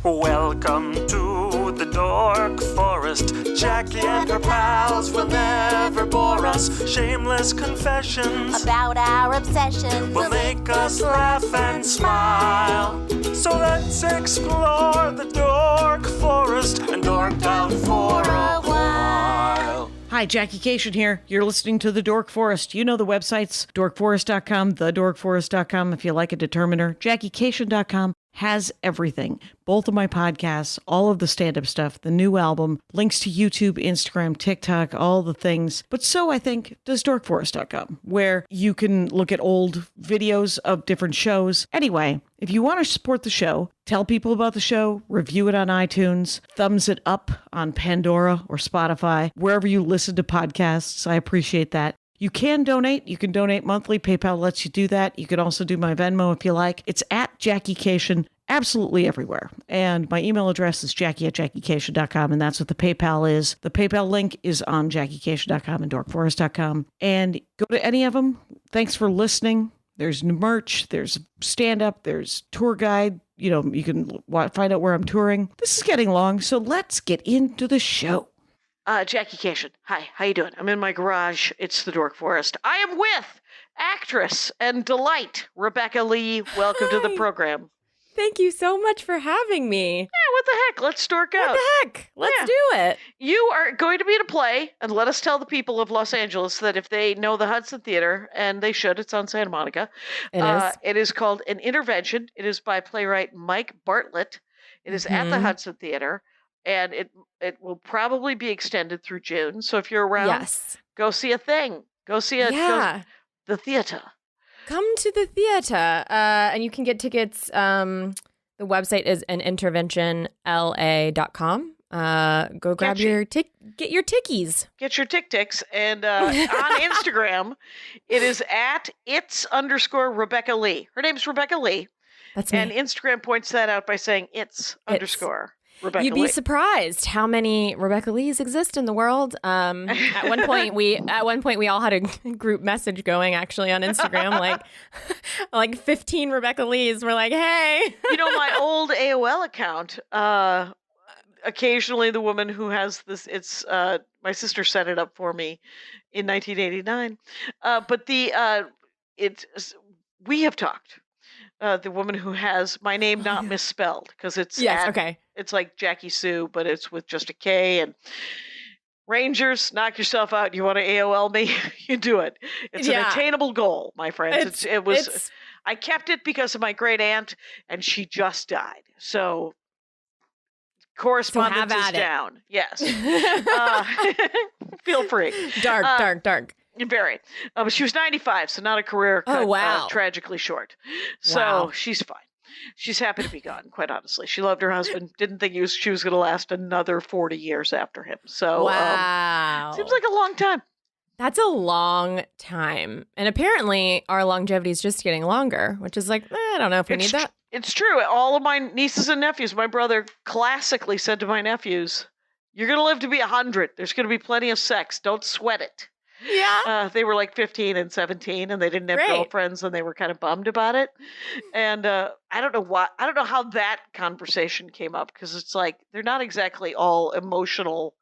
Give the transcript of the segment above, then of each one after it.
Welcome to the Dork Forest. Jackie and her pals will never bore us. Shameless confessions about our obsession will make us laugh and smile. So let's explore the Dork Forest and dork out for a while. Hi, Jackie Kashian here. You're listening to The Dork Forest. You know the websites, dorkforest.com, thedorkforest.com if you like a determiner. JackieKashian.com has everything. Both of my podcasts, all of the stand-up stuff, the new album, links to YouTube, Instagram, TikTok, all the things. But so, I think, does dorkforest.com, where you can look at old videos of different shows. Anyway, if you want to support the show, tell people about the show, review it on iTunes, thumbs it up on Pandora or Spotify, wherever you listen to podcasts. I appreciate that. You can donate. You can donate monthly. PayPal lets you do that. You can also do my Venmo if you like. It's at Jackie Kashian, absolutely everywhere. And my email address is jackie@jackiekashian.com, and that's what the PayPal is. The PayPal link is on jackiekashian.com and dorkforest.com. And go to any of them. Thanks for listening. There's merch, there's stand-up, there's tour guide. You know, you can find out where I'm touring. This is getting long, so let's get into the show. Jackie Kashian. Hi, how you doing? I'm in my garage. It's the Dork Forest. I am with actress and delight, Rebecca Lee. Welcome to the program. Thank you so much for having me. Yeah, what the heck? Let's dork out. What the heck? Let's do it. You are going to be in a play, and let us tell the people of Los Angeles that if they know the Hudson Theater, and they should, it's on Santa Monica. It is called An Intervention. It is by playwright Mike Bartlett. It is at the Hudson Theater. And it will probably be extended through June. So if you're around, go see a thing. Go see the theater. Come to the theater. And you can get tickets. The website is aninterventionla.com. Go grab get your tickies. Get your tic-tics. And on Instagram, it is at its_Rebecca Lee. Her name's Rebecca Lee. That's me. And Instagram points that out by saying _Rebecca You'd be Lee. surprised how many Rebecca Lees exist in the world. At one point we all had a group message going actually on Instagram, like 15 Rebecca Lees were like, hey. You know, my old AOL account, occasionally the woman who has this, my sister set it up for me in 1989. We have talked. The woman who has my name not misspelled, because it's it's like Jackie Sue, but it's with just a K. And Rangers, knock yourself out. You want to AOL me? You do it. It's an attainable goal, my friends. I kept it because of my great aunt, and she just died. So correspondence is down. Yes. Feel free. Dark. Very. But she was 95, so not a career cut, tragically short. So she's fine. She's happy to be gone, quite honestly. She loved her husband, didn't think she was going to last another 40 years after him. So seems like a long time. That's a long time. And apparently our longevity is just getting longer, which is like, I don't know if we need that. It's true. All of my nieces and nephews, my brother classically said to my nephews, you're going to live to be 100. There's going to be plenty of sex. Don't sweat it. Yeah. They were like 15 and 17 and they didn't have girlfriends and they were kind of bummed about it. And I don't know how that conversation came up, because it's like they're not exactly all emotional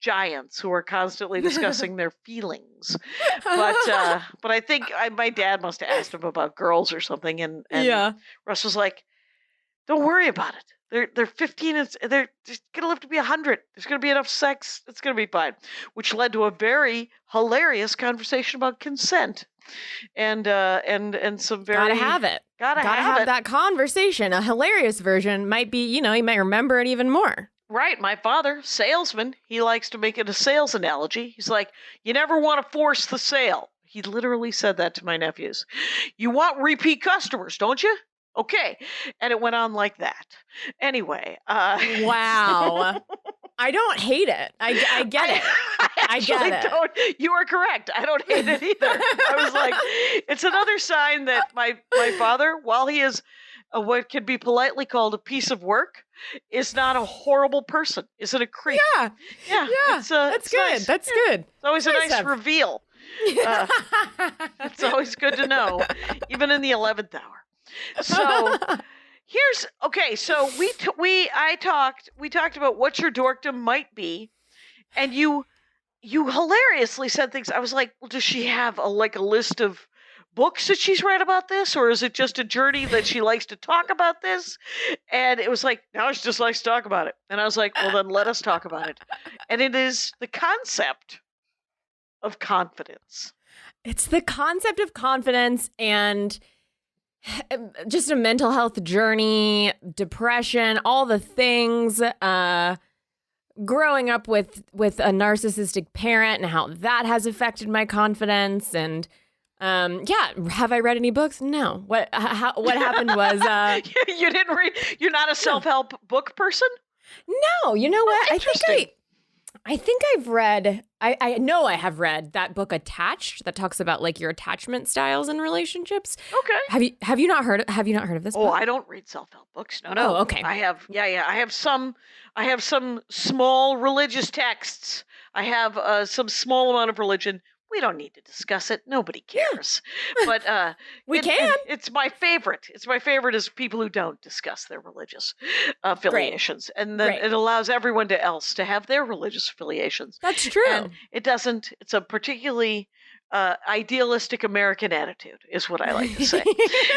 giants who are constantly discussing their feelings. But I think my dad must have asked him about girls or something, and Russ was like, don't worry about it. They're 15 and they're just going to live to be 100. There's going to be enough sex. It's going to be fine. Which led to a very hilarious conversation about consent. And some very... Gotta have it. Gotta have that conversation. A hilarious version might be, you might remember it even more. Right. My father, salesman, he likes to make it a sales analogy. He's like, you never want to force the sale. He literally said that to my nephews. You want repeat customers, don't you? Okay. And it went on like that. Anyway. Wow. I don't hate it. I get it. I get it. You are correct. I don't hate it either. I was like, it's another sign that my father, while he is what can be politely called a piece of work, is not a horrible person. Isn't a creep. Yeah. That's good. Nice. That's good. It's always a nice reveal. It's always good to know, even in the 11th hour. So So we talked about what your dorkdom might be, and you hilariously said things. I was like, well, does she have a list of books that she's read about this, or is it just a journey that she likes to talk about this? And it was like, no, she just likes to talk about it. And I was like, well, then let us talk about it. And it is the concept of confidence. It's the concept of confidence and just a mental health journey, depression, all the things, growing up with a narcissistic parent and how that has affected my confidence. And have I read any books? No. What happened was you didn't read. You're not a self-help book person? No. You know what? Interesting. I think I've read. I know I have read that book Attached that talks about like your attachment styles in relationships. Okay. Have you not heard of this book? Oh, I don't read self-help books. No. Oh, okay. I have I have some small religious texts. I have some small amount of religion. We don't need to discuss it. Nobody cares. But we can. It's my favorite. It's my favorite is people who don't discuss their religious affiliations. Great. And then it allows everyone else to have their religious affiliations. That's true. And it doesn't. It's a particularly idealistic American attitude is what I like to say.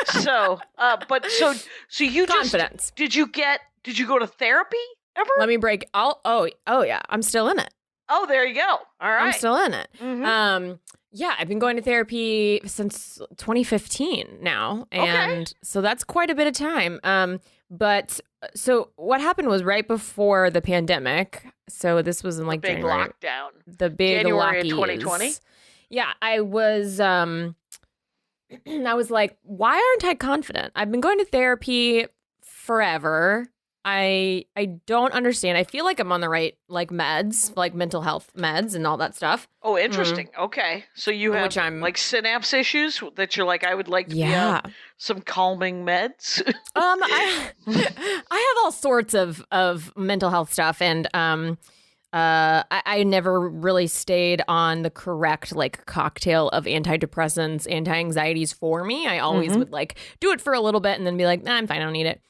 So you confidence. Did you go to therapy ever? Let me break. Oh yeah. I'm still in it. Oh, there you go. All right. I'm still in it. Mm-hmm. I've been going to therapy since 2015 now. And so that's quite a bit of time. But so what happened was right before the pandemic. So this was in like the big January, lockdown. The big January of lockies. 2020. Yeah, I was I was like, why aren't I confident? I've been going to therapy forever. I don't understand. I feel like I'm on the right meds, like mental health meds and all that stuff. Oh, interesting. Okay. So you have like synapse issues that you're like, I would like to be on some calming meds. I have all sorts of mental health stuff, and I never really stayed on the correct cocktail of antidepressants, anti-anxieties for me. I always would do it for a little bit and then be like, nah, I'm fine, I don't need it.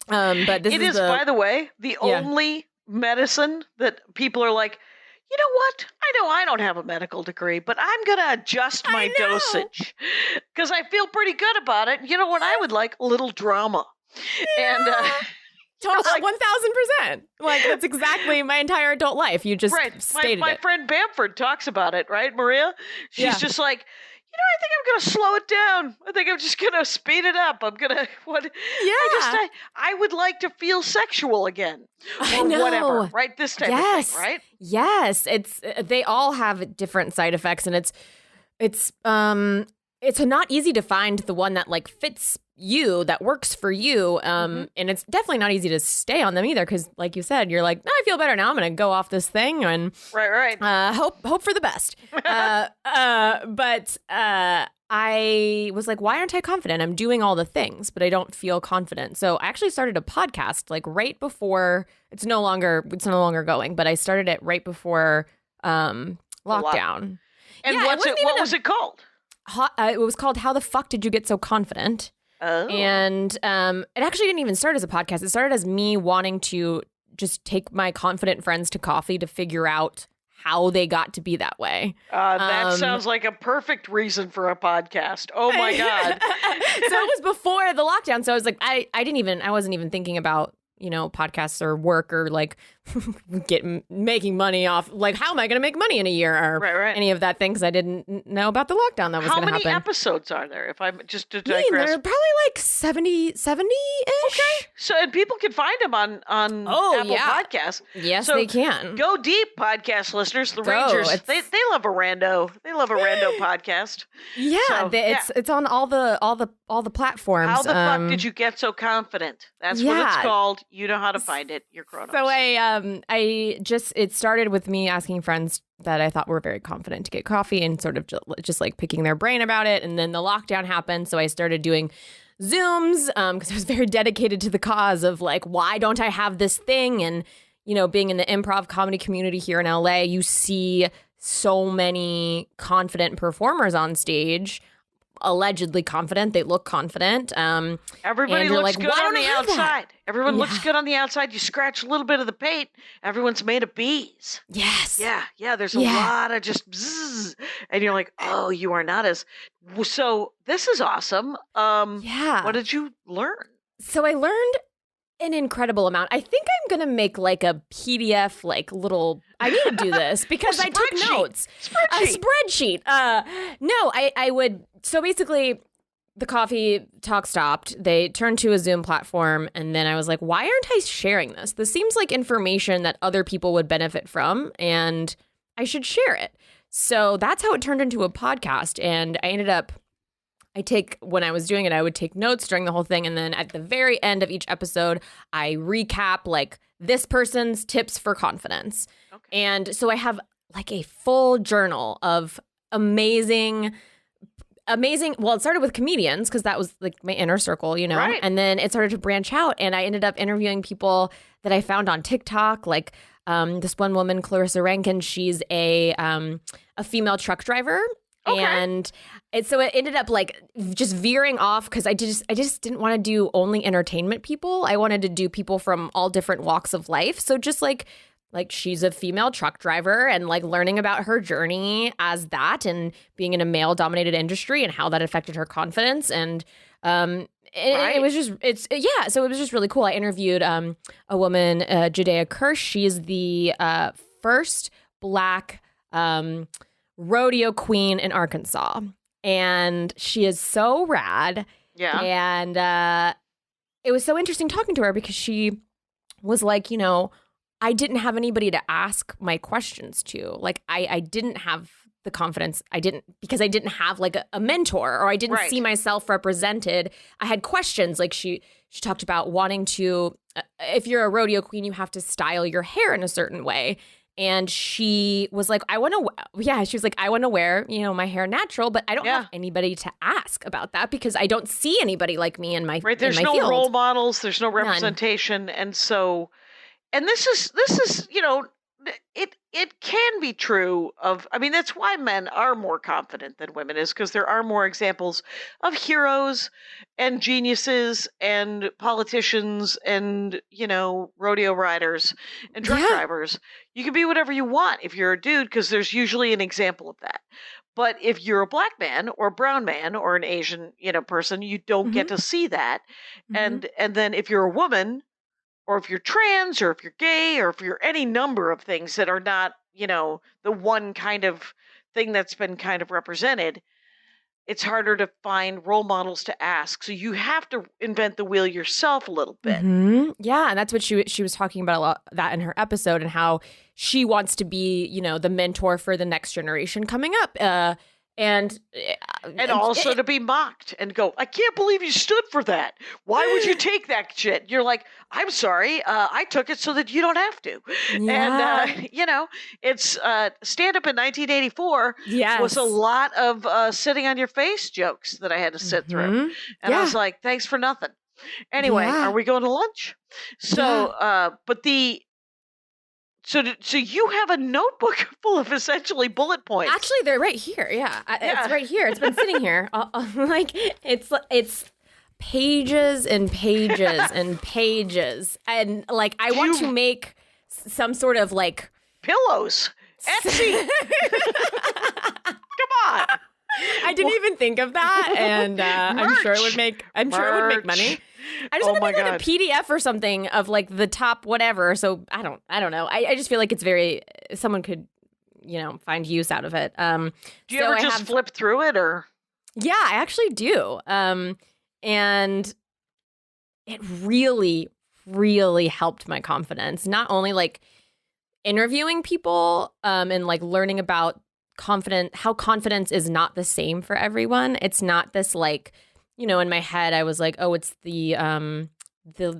But this is by the way, the only medicine that people are like, you know what? I know I don't have a medical degree, but I'm going to adjust my dosage because I feel pretty good about it. You know what I would like? A little drama. Yeah. And 1,000%. That's exactly my entire adult life. You just stated my it. friend Bamford talks about it, right, Maria? She's just like, I think I'm going to slow it down. I think I'm just going to speed it up. I'm going to, I would like to feel sexual again. Or whatever, right? This type of thing, right? Yes. They all have different side effects, and it's not easy to find the one that fits you, that works for you. And it's definitely not easy to stay on them either. Cause like you said, you're like, no, I feel better now. I'm going to go off this thing and hope for the best. But I was like, why aren't I confident? I'm doing all the things, but I don't feel confident. So I actually started a podcast right before it's no longer going, but I started it right before lockdown. And what was it called? It was called How the Fuck Did You Get So Confident? Oh. And it actually didn't even start as a podcast. It started as me wanting to just take my confident friends to coffee to figure out how they got to be that way. That sounds like a perfect reason for a podcast. Oh my God. So it was before the lockdown. So I was like, I wasn't even thinking about, podcasts or work or making money off. How am I going to make money in a year or any of that thing? Because I didn't know about the lockdown that was going to happen. How many episodes are there? If I'm just to digress. There are probably 70-ish. Okay. So and people can find them on Apple Podcasts. Yes, they can. Go deep, podcast listeners. The Rangers, they love a rando. They love a rando podcast. Yeah, so, it's on all the platforms. How the fuck did you get so confident? That's what it's called. You know how to find it. You're grown up. So it started with me asking friends that I thought were very confident to get coffee and sort of just picking their brain about it. And then the lockdown happened. So I started doing Zooms because I was very dedicated to the cause of why don't I have this thing? And, being in the improv comedy community here in LA, you see so many confident performers on stage. allegedly confident. They look confident. Everybody and you're looks like, good why on don't the I have that? outside. Everyone looks Yeah. good on the outside. You scratch a little bit of the paint. Everyone's made of bees. Yes. Yeah. There's a Yeah. lot of just bzzz, and you're like, oh, you are not as. So this is awesome. Yeah. What did you learn? So I learned an incredible amount. I think I'm going to make like a PDF, like little, I need to do this because I took Spreadsheet. notes. A spreadsheet. No, I would. So basically the coffee talk stopped. They turned to a Zoom platform. And then I was like, why aren't I sharing this? This seems like information that other people would benefit from and I should share it. So that's how it turned into a podcast. And I ended up, when I was doing it, I would take notes during the whole thing. And then at the very end of each episode, I recap like this person's tips for confidence. Okay. And so I have like a full journal of amazing. Well, it started with comedians because that was like my inner circle, you know, Right. and then it started to branch out and I ended up interviewing people that I found on TikTok, like this one woman, Clarissa Rankin. She's a female truck driver. Okay. And so it ended up like just veering off because I just didn't want to do only entertainment people. I wanted to do people from all different walks of life. So just like she's a female truck driver and like learning about her journey as that and being in a male dominated industry and how that affected her confidence. And it was just, so it was just really cool. I interviewed a woman, Judea Kirsch. She is the first Black rodeo queen in Arkansas. And she is so rad. Yeah. And it was so interesting talking to her because she was like, you know, I didn't have anybody to ask my questions to. Like, I didn't have the confidence. Because I didn't have like a mentor or I didn't Right. see myself represented. I had questions. Like she talked about wanting to, if you're a rodeo queen, you have to style your hair in a certain way. And she was like, she was like, I want to wear, you know, my hair natural, but I don't have anybody to ask about that because I don't see anybody like me in my Right. There's in my no field. role models. There's no representation. And so, and this is, you know, it can be true of, I mean, that's why men are more confident than women is because there are more examples of heroes and geniuses and politicians and, you know, rodeo riders and truck drivers. You can be whatever you want if you're a dude because there's usually an example of that. But if you're a black man or a brown man or an Asian, you know, person, you don't get to see that. And then if you're a woman, or if you're trans, or if you're gay, or if you're any number of things that are not, you know, the one kind of thing that's been kind of represented, it's harder to find role models to ask. So you have to invent the wheel yourself a little bit. Yeah, and that's what she was talking about a lot that in her episode and how she wants to be, you know, the mentor for the next generation coming up. And also to be mocked and go, I can't believe you stood for that. Why would you take that shit? You're like, I'm sorry. I took it so that you don't have to. Yeah. And, you know, it's stand up in 1984 Yes. was a lot of sitting on your face jokes that I had to sit through. And I was like, thanks for nothing. Anyway, Yeah. are we going to lunch? So, So you have a notebook full of essentially bullet points. Actually, they're right here. Yeah, it's right here. It's been sitting here. Like it's pages and pages and pages, and like I want to make some sort of like pillows. Etsy. Come on. I didn't even think of that, and I'm sure it would make money. I just want to make like a PDF or something of like the top whatever. So I don't know. I just feel like it's someone could, you know, find use out of it. Do you ever just flip through it or? Yeah, I actually do. And it really, really helped my confidence. Not only like interviewing people and like learning about how confidence is not the same for everyone. It's not this like, you know, in my head, I was like, oh, it's the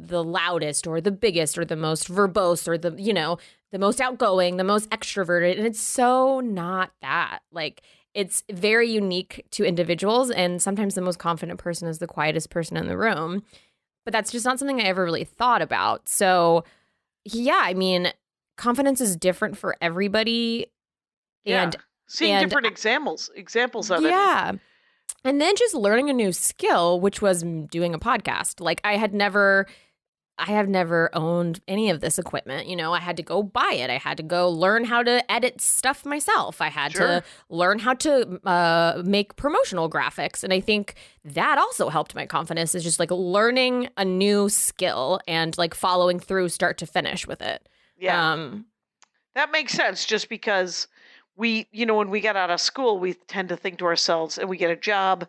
loudest or the biggest or the most verbose or the, you know, the most outgoing, the most extroverted. And it's so not that. Like, it's very unique to individuals. And sometimes the most confident person is the quietest person in the room. But that's just not something I ever really thought about. So, yeah, I mean, confidence is different for everybody. Yeah. And seeing different examples of it. Yeah. And then just learning a new skill, which was doing a podcast. Like I have never owned any of this equipment. You know, I had to go buy it. I had to go learn how to edit stuff myself. I had to learn how to make promotional graphics. And I think that also helped my confidence, is just like learning a new skill and like following through start to finish with it. Yeah. That makes sense, just because we, when we get out of school, we tend to think to ourselves, and we get a job.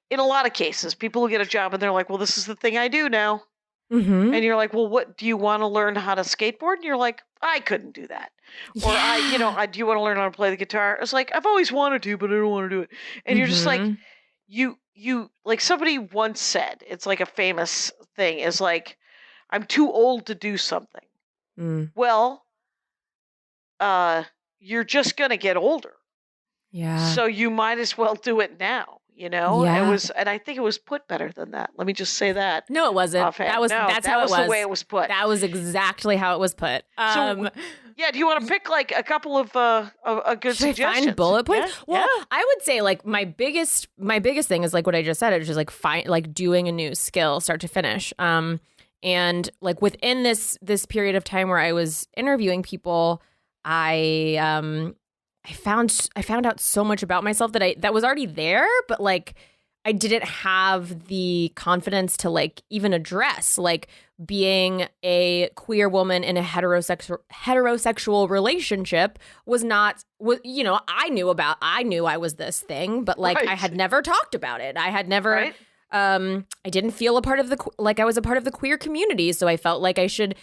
In a lot of cases, people will get a job and they're like, well, this is the thing I do now. Mm-hmm. And you're like, well, what do you want to learn how to skateboard? And you're like, I couldn't do that. Or do you want to learn how to play the guitar? It's like, I've always wanted to, but I don't want to do it. And you're just like, you like, somebody once said, it's like a famous thing, is like, I'm too old to do something. Well, you're just going to get older. Yeah. So you might as well do it now. Yeah. And I think it was put better than that. Let me just say that. No, it wasn't. Offhand. That's how it was. The way it was put. That was exactly how it was put. Do you want to pick like a couple of a good Should suggestions? I find bullet points? Yeah, Well, I would say like my biggest thing is like what I just said. It's just like doing a new skill, start to finish. And like within this period of time where I was interviewing people, I found out so much about myself that was already there, but like I didn't have the confidence to like even address, like being a queer woman in a heterosexual relationship I knew I was this thing, but like I had never talked about it. I had never, I didn't feel I was a part of the queer community. So I felt like I should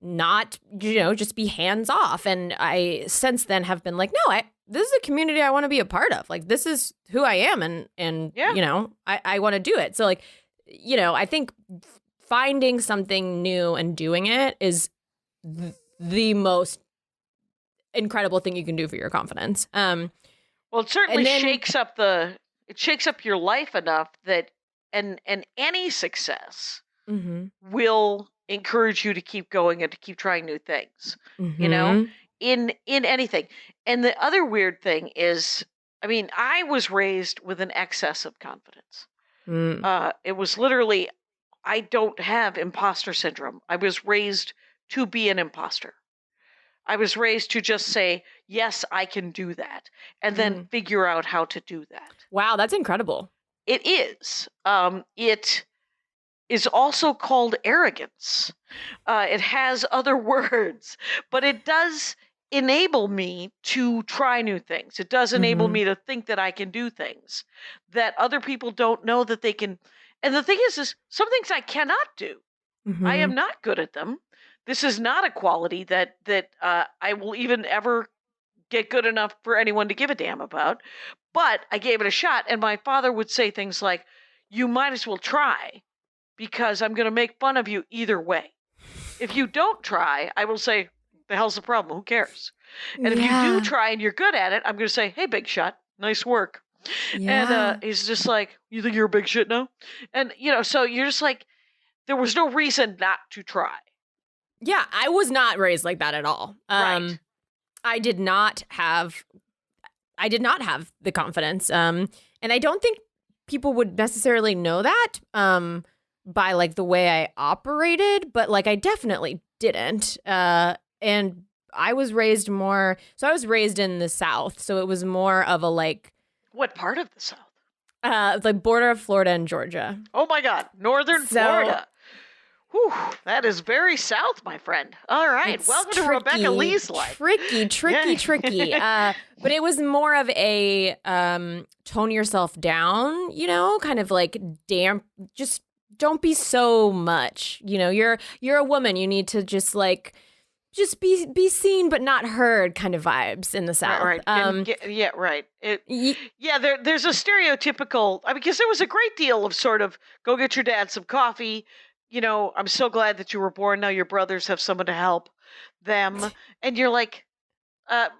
not, just be hands off. And I since then have been like, no, this is a community I want to be a part of. Like, this is who I am. And I want to do it. So like, I think finding something new and doing it is the most incredible thing you can do for your confidence. Well, it certainly shakes up your life enough that, and any success will encourage you to keep going and to keep trying new things, in anything. And the other weird thing is, I was raised with an excess of confidence. It was literally, I don't have imposter syndrome. I was raised to be an imposter. I was raised to just say, yes, I can do that, and then figure out how to do that. Wow, that's incredible. It is. It is also called arrogance. It has other words, but it does enable me to try new things. It does enable me to think that I can do things that other people don't know that they can. And the thing is some things I cannot do. I am not good at them. This is not a quality that I will even ever get good enough for anyone to give a damn about. But I gave it a shot, and my father would say things like, you might as well try, because I'm going to make fun of you either way. If you don't try, I will say, the hell's the problem? Who cares? And if you do try and you're good at it, I'm going to say, hey, big shot, nice work. Yeah. And he's just like, you think you're a big shit now? And, so you're just like, there was no reason not to try. Yeah, I was not raised like that at all. Right. I did not have the confidence. And I don't think people would necessarily know that by like the way I operated, but like I definitely didn't. And I was raised in the South, so it was more of a like. What part of the South? The border of Florida and Georgia. Oh my God, northern Florida. Whew, that is very south, my friend. All right, welcome to Rebecca Lee's life. Tricky. But it was more of a tone yourself down, kind of like damp. Just don't be so much. You're a woman. You need to just be seen but not heard kind of vibes in the South. Right. Right. There's a stereotypical, because there was a great deal of sort of go get your dad some coffee. I'm so glad that you were born. Now your brothers have someone to help them. And you're like, I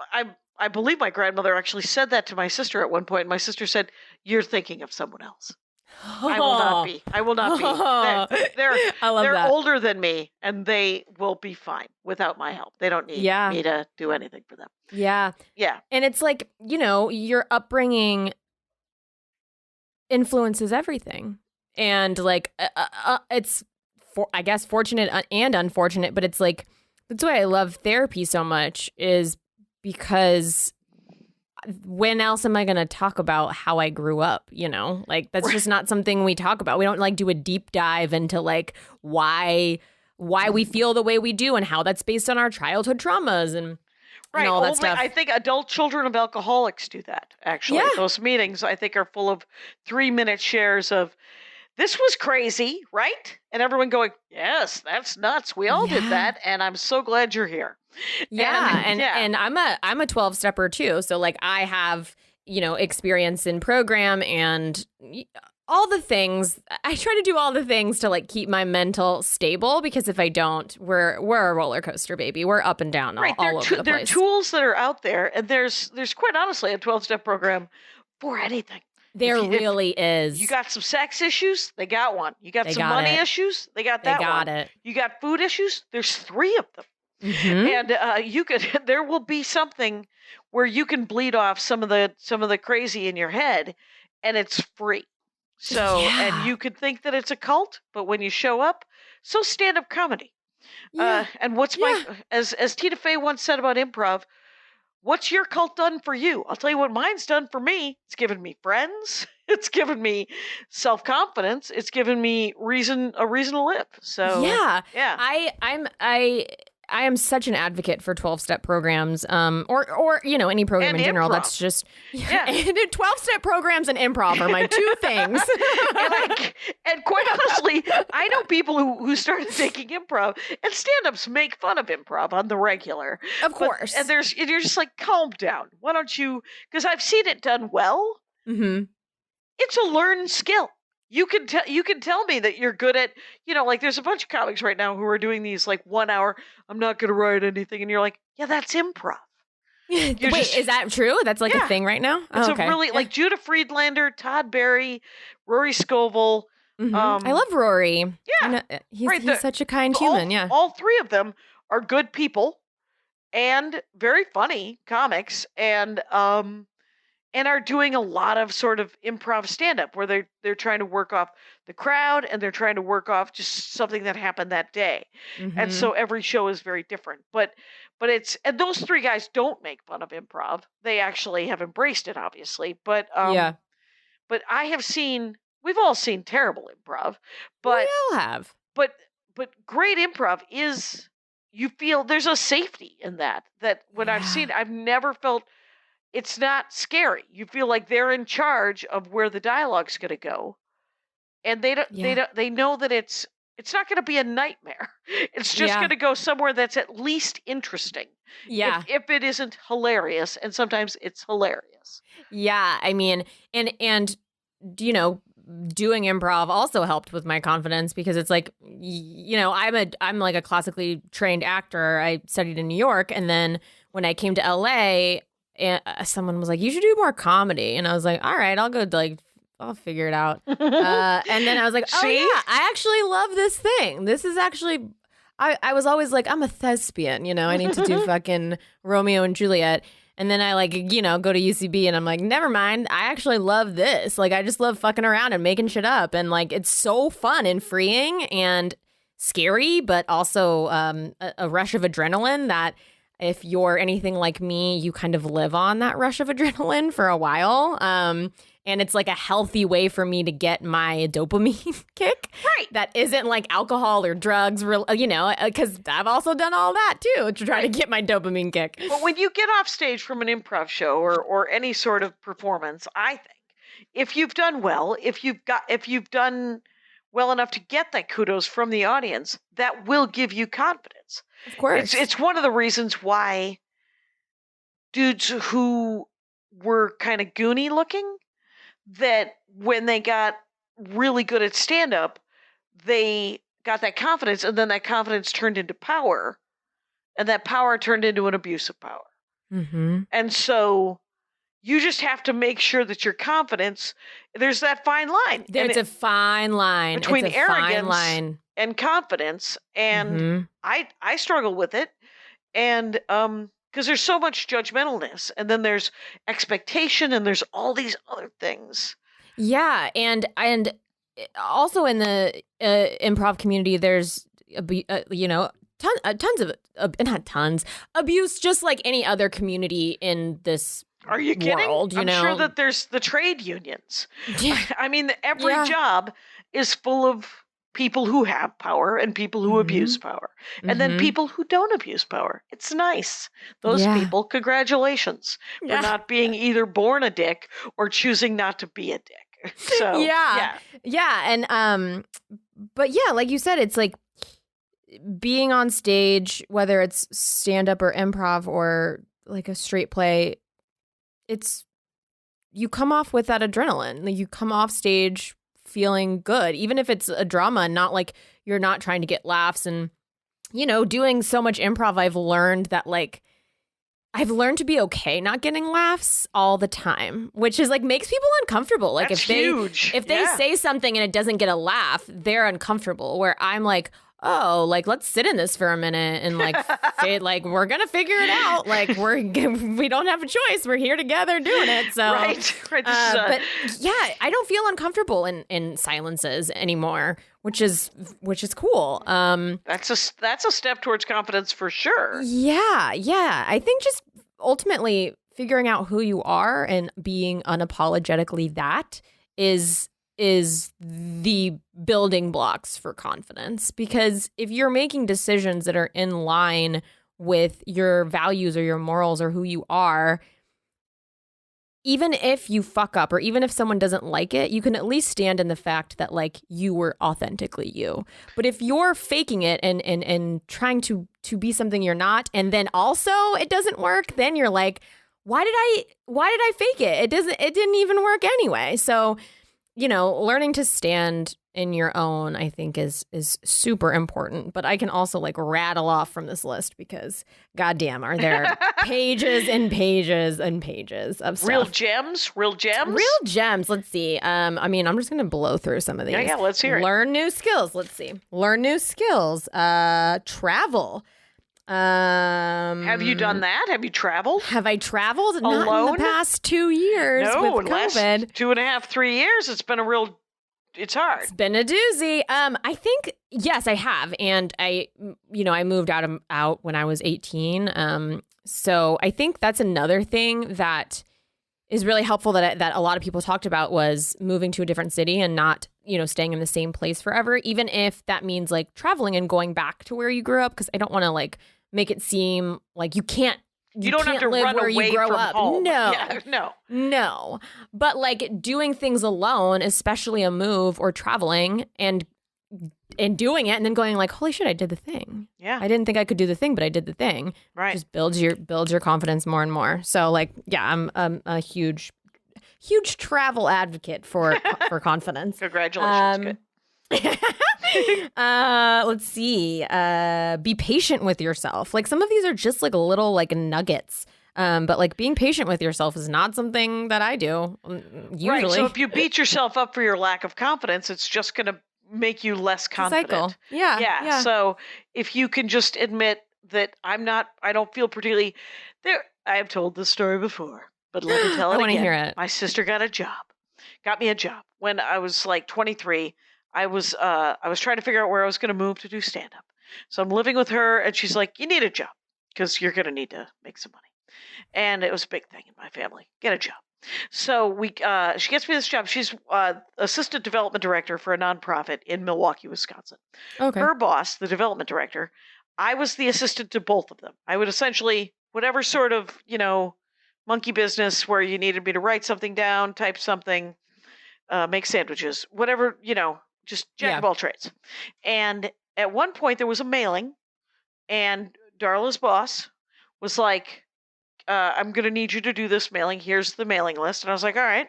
believe my grandmother actually said that to my sister at one point. And my sister said, you're thinking of someone else. I will not be. They're older than me, and they will be fine without my help. They don't need me to do anything for them. Yeah. Yeah. And it's like, your upbringing influences everything. And like, it's, I guess, fortunate and unfortunate, but it's like, that's why I love therapy so much, is because when else am I going to talk about how I grew up? You know, like that's just not something we talk about. We don't like do a deep dive into like why we feel the way we do and how that's based on our childhood traumas and all that stuff. I think adult children of alcoholics do that, actually. Yeah. Those meetings, I think, are full of 3-minute shares of, this was crazy, right? And everyone going, yes, that's nuts. We all did that. And I'm so glad you're here. Yeah. And I'm a 12-stepper too. So like I have, experience in program and all the things. I try to do all the things to like keep my mental stable, because if I don't, we're a roller coaster, baby. We're up and down all over the place. There are tools that are out there, and there's quite honestly a 12-step program for anything. There really is. You got some sex issues, they got one. You got some money issues, they got that one. They got it. You got food issues, there's 3 of them. Mm-hmm. And there will be something where you can bleed off some of the crazy in your head, and it's free. So, and you could think that it's a cult, but when you show up, so stand-up comedy. Yeah. And what's as Tina Fey once said about improv, what's your cult done for you? I'll tell you what mine's done for me. It's given me friends. It's given me self-confidence. It's given me a reason to live. So yeah. I am such an advocate for 12-step programs, or any program and in general. Improv. That's just 12-step programs and improv are my 2 things. and quite honestly, I know people who started taking improv, and stand-ups make fun of improv on the regular. Of course. And you're just like, calm down. Why don't you? Because I've seen it done well. Mm-hmm. It's a learned skill. You can tell me that you're good at, like there's a bunch of comics right now who are doing these like 1 hour, I'm not going to write anything. And you're like, yeah, that's improv. Wait, is that true? That's like a thing right now? It's a really, like Judah Friedlander, Todd Barry, Rory Scovel. Mm-hmm. I love Rory. Yeah. He's such a kind human. Yeah. All 3 of them are good people and very funny comics, and are doing a lot of sort of improv stand-up where they're trying to work off the crowd, and they're trying to work off just something that happened that day. Mm-hmm. And so every show is very different. But and those 3 guys don't make fun of improv. They actually have embraced it, obviously. But but I have seen, we've all seen terrible improv. But we all have. But great improv is, you feel there's a safety in that when I've seen, I've never felt. It's not scary. You feel like they're in charge of where the dialogue's going to go, and they know that it's not going to be a nightmare. It's just going to go somewhere that's at least interesting. Yeah. If it isn't hilarious, and sometimes it's hilarious. Yeah, I mean, and doing improv also helped with my confidence, because it's like, I'm like a classically trained actor. I studied in New York, and then when I came to LA, and someone was like, you should do more comedy. And I was like, all right, I'll figure it out. And then I was like, oh yeah, I actually love this thing. This is actually, I was always like, I'm a thespian, I need to do fucking Romeo and Juliet. And then I go to UCB, and I'm like, never mind. I actually love this. Like, I just love fucking around and making shit up. And like, it's so fun and freeing and scary, but also a rush of adrenaline that, if you're anything like me, you kind of live on that rush of adrenaline for a while. And it's like a healthy way for me to get my dopamine kick. Right. That isn't like alcohol or drugs, because I've also done all that too, to try to get my dopamine kick. But when you get off stage from an improv show or any sort of performance, I think if you've done well, if you've done well enough to get that kudos from the audience, that will give you confidence. Of course. It's one of the reasons why dudes who were kind of goony looking, that when they got really good at stand-up, they got that confidence, and then that confidence turned into power, and that power turned into an abuse of power. Mm-hmm. And so you just have to make sure that your confidence, there's that fine line. There's a fine line. Between arrogance and confidence. And I struggle with it. And because there's so much judgmentalness, and then there's expectation, and there's all these other things. Yeah, and also in the improv community, there's tons of not tons abuse, just like any other community in this. Are you kidding? world, I'm sure that there's the trade unions. Yeah. I mean, every Yeah. job is full of people who have power and people who abuse power. And then people who don't abuse power. It's nice. Those people, congratulations for not being either born a dick or choosing not to be a dick. So, yeah. And but yeah, like you said, it's like being on stage, whether it's stand up or improv or like a straight play, you come off with that adrenaline. Like you come off stage feeling good, even if it's a drama and not like you're not trying to get laughs. And, doing so much improv, I've learned to be okay not getting laughs all the time, which is like makes people uncomfortable. Like That's if they huge. if they say something and it doesn't get a laugh, they're uncomfortable. Where I'm like, oh, like let's sit in this for a minute and like like we're gonna figure it out. Like we don't have a choice. We're here together doing it. So right. but yeah, I don't feel uncomfortable in silences anymore, which is cool. That's a step towards confidence for sure. Yeah. I think just ultimately figuring out who you are and being unapologetically that is the building blocks for confidence. Because if you're making decisions that are in line with your values or your morals or who you are, even if you fuck up or even if someone doesn't like it, you can at least stand in the fact that like you were authentically you. But if you're faking it and trying to be something you're not, and then also it doesn't work, then you're like, why did I fake it? It didn't even work anyway. So, learning to stand in your own, I think is super important. But I can also like rattle off from this list because goddamn, are there pages and pages and pages of stuff. Real gems. Let's see. I'm just gonna blow through some of these. Yeah, let's hear it. Learn new skills. Let's see. Learn new skills. Travel. Have you done that? Have you traveled? Have I traveled? Not Alone? in the past 2 years No, with in the last COVID. 2.5, 3 years, it's hard. It's been a doozy. I think, yes, I have. And I moved out when I was 18. So I think that's another thing that is really helpful that a lot of people talked about was moving to a different city and not, staying in the same place forever, even if that means like traveling and going back to where you grew up. Because I don't want to like make it seem like you don't have to live run where away you grow from up. home. No. Yeah, No. But like doing things alone, especially a move or traveling and doing it and then going like, holy shit, I did the thing. Yeah. I didn't think I could do the thing, but I did the thing. Right. Just builds your confidence more and more. So like, yeah, I'm a huge travel advocate for confidence. Congratulations. Good. Let's see. Be patient with yourself. Like some of these are just like little like nuggets. But like being patient with yourself is not something that I do usually. Right. So if you beat yourself up for your lack of confidence, it's just going to make you less confident. Cycle. Yeah. So if you can just admit that I don't feel particularly there. I have told this story before, but let me tell it I again. want to hear it. My sister got me a job when I was like 23. I was trying to figure out where I was going to move to do stand up. So I'm living with her and she's like, you need a job because you're going to need to make some money. And it was a big thing in my family. Get a job. So she gets me this job. She's assistant development director for a nonprofit in Milwaukee, Wisconsin. Okay. Her boss, the development director, I was the assistant to both of them. I would essentially, whatever sort of, monkey business where you needed me to write something down, type something, make sandwiches, whatever, just jack of all trades. And at one point there was a mailing and Darla's boss was like, I'm going to need you to do this mailing. Here's the mailing list. And I was like, all right.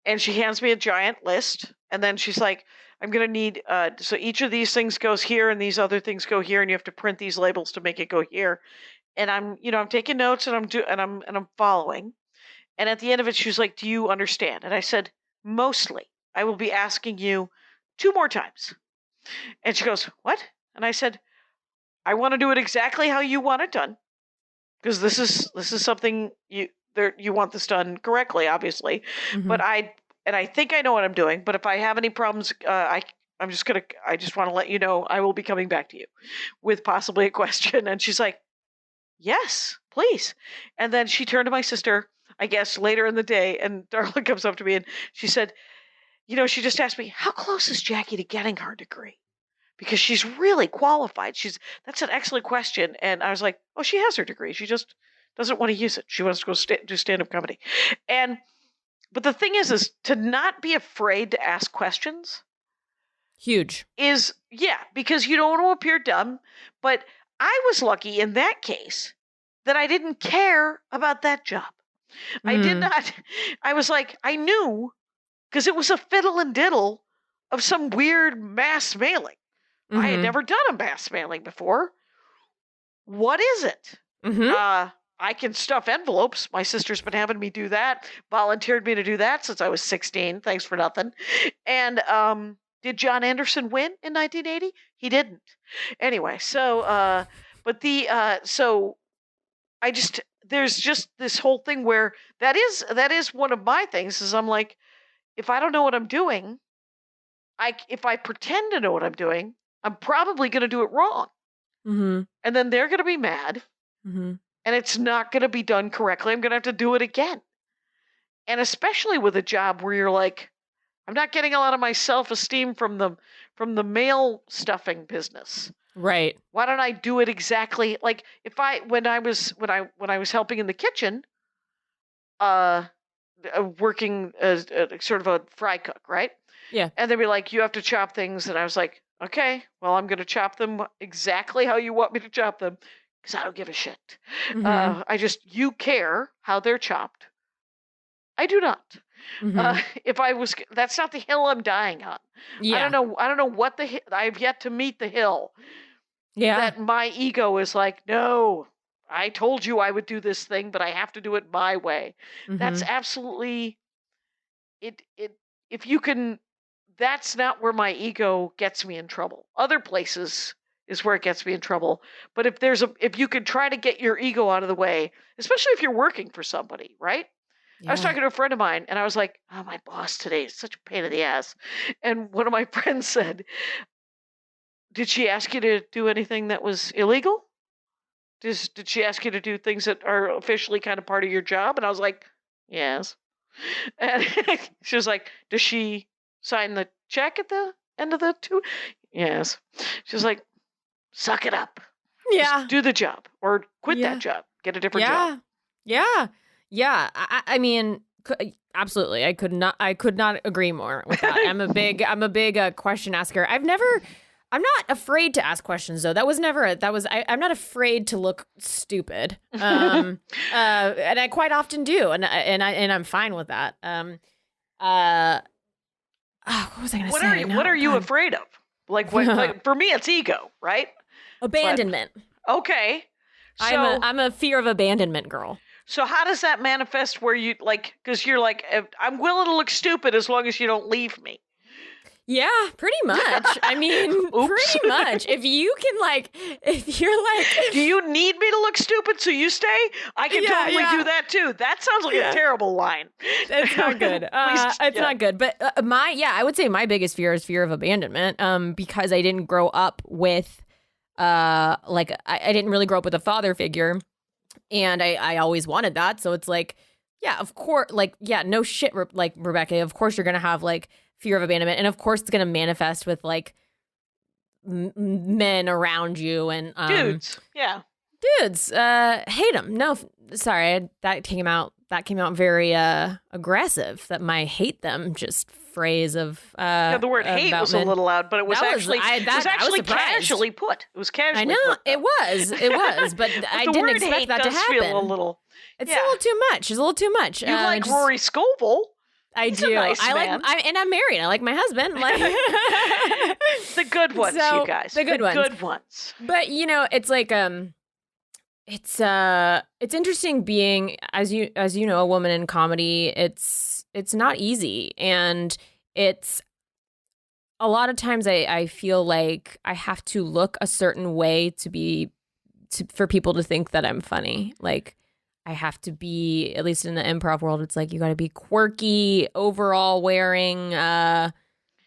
And she hands me a giant list. And then she's like, I'm going to need, so each of these things goes here and these other things go here. And you have to print these labels to make it go here. And I'm taking notes and I'm following. And at the end of it, she was like, do you understand? And I said, mostly. I will be asking you 2 more times. And she goes, what? And I said, I want to do it exactly how you want it done. Because this is something you want this done correctly, obviously. Mm-hmm. But and I think I know what I'm doing, but if I have any problems, I just want to let you know I will be coming back to you with possibly a question. And she's like, yes, please. And then she turned to my sister, I guess later in the day, and Darla comes up to me and she said, she just asked me, how close is Jackie to getting her degree? Because she's really qualified. That's an excellent question. And I was like, oh, she has her degree. She just doesn't want to use it. She wants to go do stand-up comedy. But the thing is to not be afraid to ask questions. Huge. Because you don't want to appear dumb. But I was lucky in that case that I didn't care about that job. I did not. I was like, I knew, because it was a fiddle and diddle of some weird mass mailing. I had never done a mass mailing before. What is it? I can stuff envelopes. My sister's been having me do that, volunteered me to do that since I was 16. Thanks for nothing. And did John Anderson win in 1980? He didn't. Anyway, so there's just this whole thing where that is one of my things is I'm like, if I don't know what I'm doing, if I pretend to know what I'm doing, I'm probably going to do it wrong. And then they're going to be mad. And it's not going to be done correctly. I'm going to have to do it again. And especially with a job where you're like, I'm not getting a lot of my self-esteem from the mail stuffing business. Right. Why don't I do it exactly like when I was helping in the kitchen, working as sort of a fry cook, right? Yeah. And they'd be like, you have to chop things, and I was like, okay, well, I'm going to chop them exactly how you want me to chop them, because I don't give a shit. You care how they're chopped. I do not. That's not the hill I'm dying on. Yeah. I don't know what I've yet to meet the hill. Yeah. That my ego is like, no, I told you I would do this thing, but I have to do it my way. That's absolutely if you can, that's not where my ego gets me in trouble. Other places is where it gets me in trouble. But if you could try to get your ego out of the way, especially if you're working for somebody, right? Yeah. I was talking to a friend of mine, and I was like, oh, my boss today is such a pain in the ass. And one of my friends said, did she ask you to do anything that was illegal? Did she ask you to do things that are officially kind of part of your job? And I was like, yes. And she was like, does she sign the check at the end of the two? Yes. She was like, suck it up. Yeah. Just do the job or quit that job. Get a different job. Yeah. Yeah. I mean, absolutely. I could not agree more with that. I'm a big question asker. I'm not afraid to ask questions though. I'm not afraid to look stupid. And I quite often do. And I'm fine with that. What was I going to say? What are you afraid of? Like for me, it's ego, right? Abandonment. Okay. So, I'm a fear of abandonment girl. So how does that manifest where you because you're like, I'm willing to look stupid as long as you don't leave me. Yeah, pretty much. I mean, pretty much. If you're like, do you need me to look stupid so you stay? I can totally do that too. That sounds like a terrible line. It's not good. It's not good. But I would say my biggest fear is fear of abandonment. Because I didn't grow up with, I didn't really grow up with a father figure, and I always wanted that. So it's like, yeah, of course, no shit, like Rebecca. Of course, you're gonna have fear of abandonment, and of course it's going to manifest with men around you and dudes hate them. No, sorry, that came out very aggressive. That my hate them just phrase of the word hate was men. A little loud, but it was actually casually put. It was casually. I know put, it was, but I didn't expect that to happen. Feel a little. It's a little too much. It's a little too much. You like Rory Scovel. I He's do. A nice man. And I'm married. I like my husband. The good ones, you guys. The good ones. But it's like it's interesting being as you know, a woman in comedy. It's not easy, and it's a lot of times I feel like I have to look a certain way for people to think that I'm funny. Like I have to be, at least in the improv world, it's like you got to be quirky, overall wearing,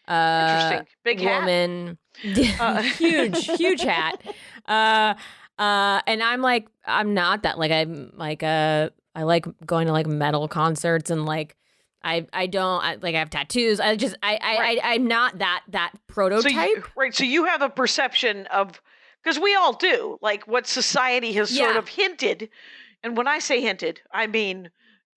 Interesting. Big hat. woman, huge hat. And I'm like, I'm not that. Like I'm like I like going to like metal concerts and like I have tattoos. I'm not that prototype. So you have a perception of, because we all do, like what society has sort of hinted. And when I say hinted, I mean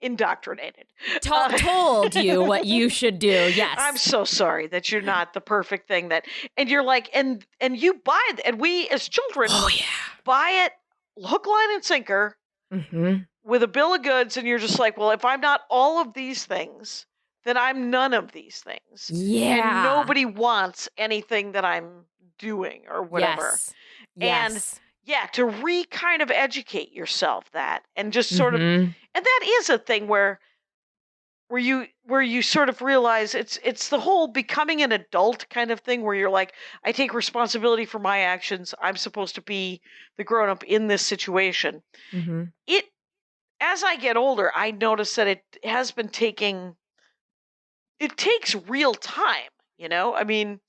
indoctrinated. Told you what you should do. Yes. I'm so sorry that you're not the perfect thing and you're like, and you buy it. And we as children buy it hook, line, and sinker with a bill of goods. And you're just like, well, if I'm not all of these things, then I'm none of these things. Yeah. And nobody wants anything that I'm doing or whatever. Yes. And to kind of educate yourself that and just sort of, and that is a thing where you sort of realize it's the whole becoming an adult kind of thing where you're like, I take responsibility for my actions. I'm supposed to be the grown up in this situation. As I get older, I notice that it has been it takes real time, I mean,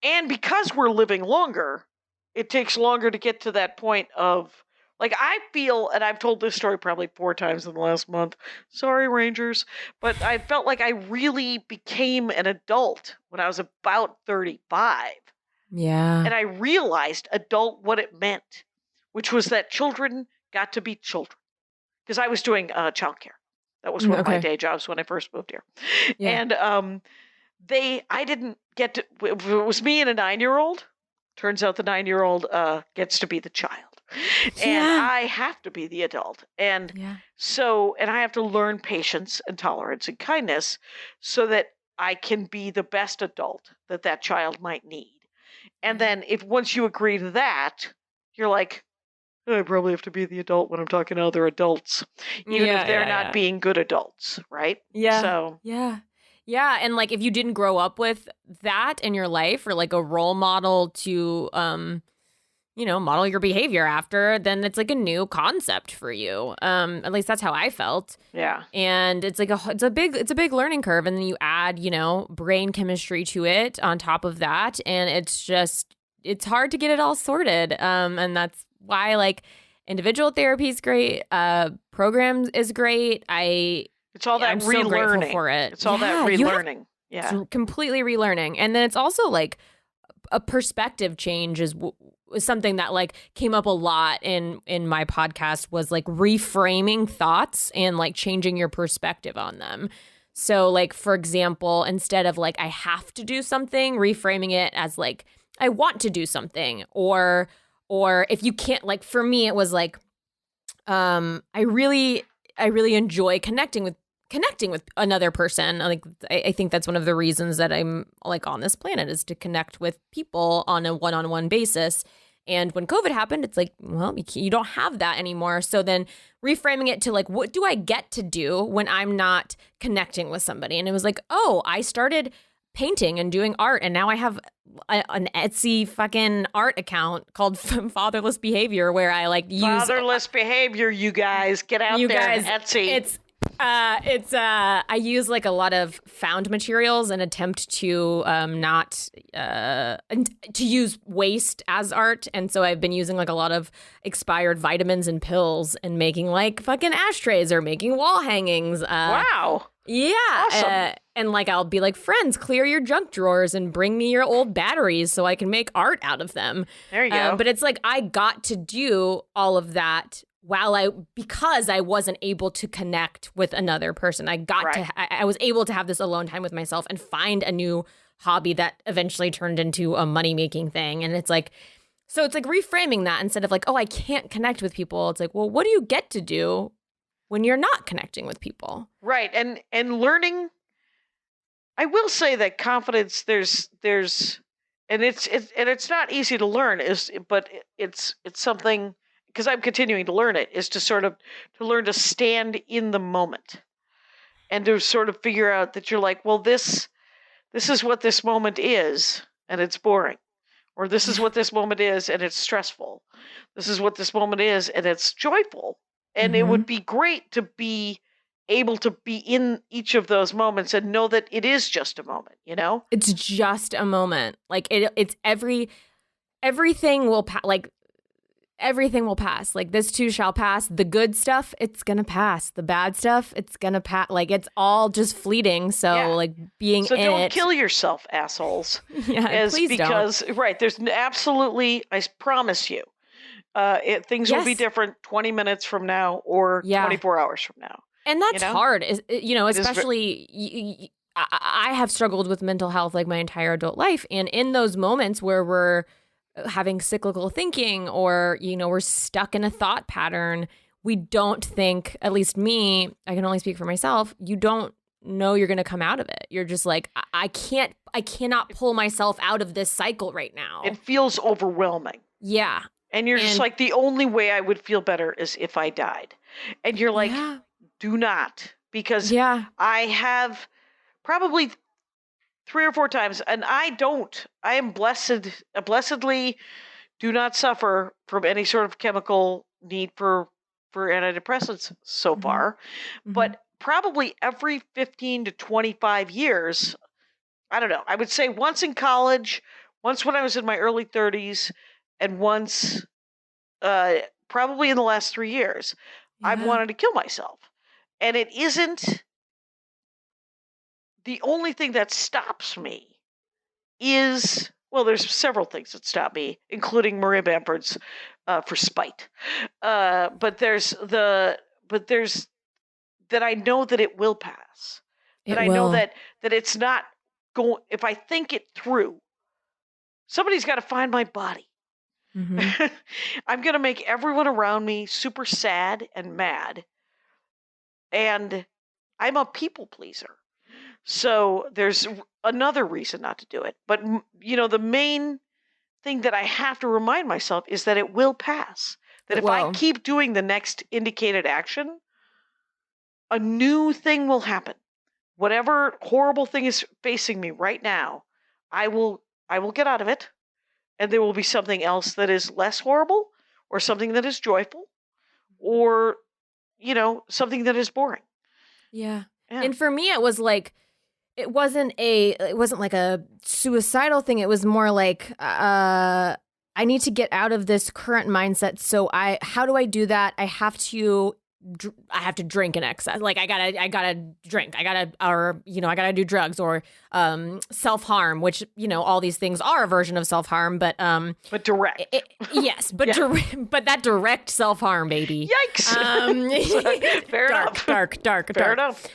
and because we're living longer, it takes longer to get to that point of, like, I feel, and I've told this story probably 4 times in the last month. Sorry, Rangers. But I felt like I really became an adult when I was about 35. Yeah. And I realized adult what it meant, which was that children got to be children. Because I was doing childcare. That was one of my day jobs when I first moved here. Yeah. And I didn't get to, it was me and a 9-year-old. Turns out the 9-year-old gets to be the child. And I have to be the adult. And so, and I have to learn patience and tolerance and kindness so that I can be the best adult that child might need. And then once you agree to that, you're like, I probably have to be the adult when I'm talking to other adults, even if they're not being good adults, right? Yeah. So Yeah, and like if you didn't grow up with that in your life or like a role model to model your behavior after, then it's like a new concept for you. At least that's how I felt. Yeah. And it's like it's a big learning curve, and then you add, brain chemistry to it on top of that, and it's hard to get it all sorted. And that's why like individual therapy is great, programs is great. It's all that I'm relearning. So grateful for it. It's all that relearning. It's completely relearning. And then it's also like a perspective change is something that like came up a lot in my podcast, was like reframing thoughts and like changing your perspective on them. So like, for example, instead of like, I have to do something, reframing it as like, I want to do something, or if you can't, like for me, it was like, I really enjoy connecting with another person. Like I think that's one of the reasons that I'm like on this planet, is to connect with people on a one-on-one basis. And when COVID happened, it's like, well, you don't have that anymore. So then reframing it to like, what do I get to do when I'm not connecting with somebody? And it was like, oh, I started painting and doing art, and now I have an Etsy fucking art account called Fatherless Behavior, where I like use Fatherless Behavior. You guys get out there, guys, Etsy. I use like a lot of found materials and attempt to to use waste as art. And so I've been using like a lot of expired vitamins and pills and making like fucking ashtrays or making wall hangings. Wow. Yeah. Awesome. And like, I'll be like, friends, clear your junk drawers and bring me your old batteries so I can make art out of them. There you go. But it's like, I got to do all of that because I wasn't able to connect with another person. I was able to have this alone time with myself and find a new hobby that eventually turned into a money-making thing. And it's like, so it's like reframing that instead of like, oh, I can't connect with people. It's like, well, what do you get to do when you're not connecting with people? Right. And learning, I will say that confidence, there's and it's not easy to learn, but it's something, because I'm continuing to learn it, is to learn to stand in the moment and to sort of figure out that you're like, well, this is what this moment is, and it's boring. Or this is what this moment is, and it's stressful. This is what this moment is, and it's joyful. And it would be great to be able to be in each of those moments and know that it is just a moment, you know? It's just a moment. Like it's everything will everything will pass. Like this too shall pass. The good stuff, it's gonna pass. The bad stuff, it's gonna pass. Like it's all just fleeting. So like being so in don't it. kill yourself, assholes. Yeah, please because don't. Right, there's absolutely, I promise you, things will be different 20 minutes from now or 24 hours from now. And that's hard, especially, I have struggled with mental health like my entire adult life. And in those moments where we're having cyclical thinking or, we're stuck in a thought pattern, we don't think, at least me, I can only speak for myself, you don't know you're going to come out of it. You're just like, I cannot pull myself out of this cycle right now. It feels overwhelming. Yeah. And you're just like, the only way I would feel better is if I died. And you're like, do not, because I have probably 3 or 4 times, and I am blessedly do not suffer from any sort of chemical need for antidepressants so far. But probably every 15 to 25 years, I don't know, I would say once in college, once when I was in my early 30s, and once probably in the last 3 years, I've wanted to kill myself. And it isn't the only thing that stops me is, well, there's several things that stop me, including Maria Bamford's for spite. But there's that I know that it will pass. That I know that it's not going, if I think it through, somebody's got to find my body. I'm going to make everyone around me super sad and mad. And I'm a people pleaser. So there's another reason not to do it. But, the main thing that I have to remind myself is that it will pass. That if I keep doing the next indicated action, a new thing will happen. Whatever horrible thing is facing me right now, I will get out of it. And there will be something else that is less horrible, or something that is joyful, or, something that is boring. Yeah. And for me, it was like, it wasn't like a suicidal thing. It was more like, I need to get out of this current mindset. So how do I do that? I have to drink in excess. Like I gotta drink. I gotta do drugs or self-harm, which, all these things are a version of self-harm, but direct. Yes, but but that direct self-harm, baby. Yikes. Fair enough. Dark. Fair enough.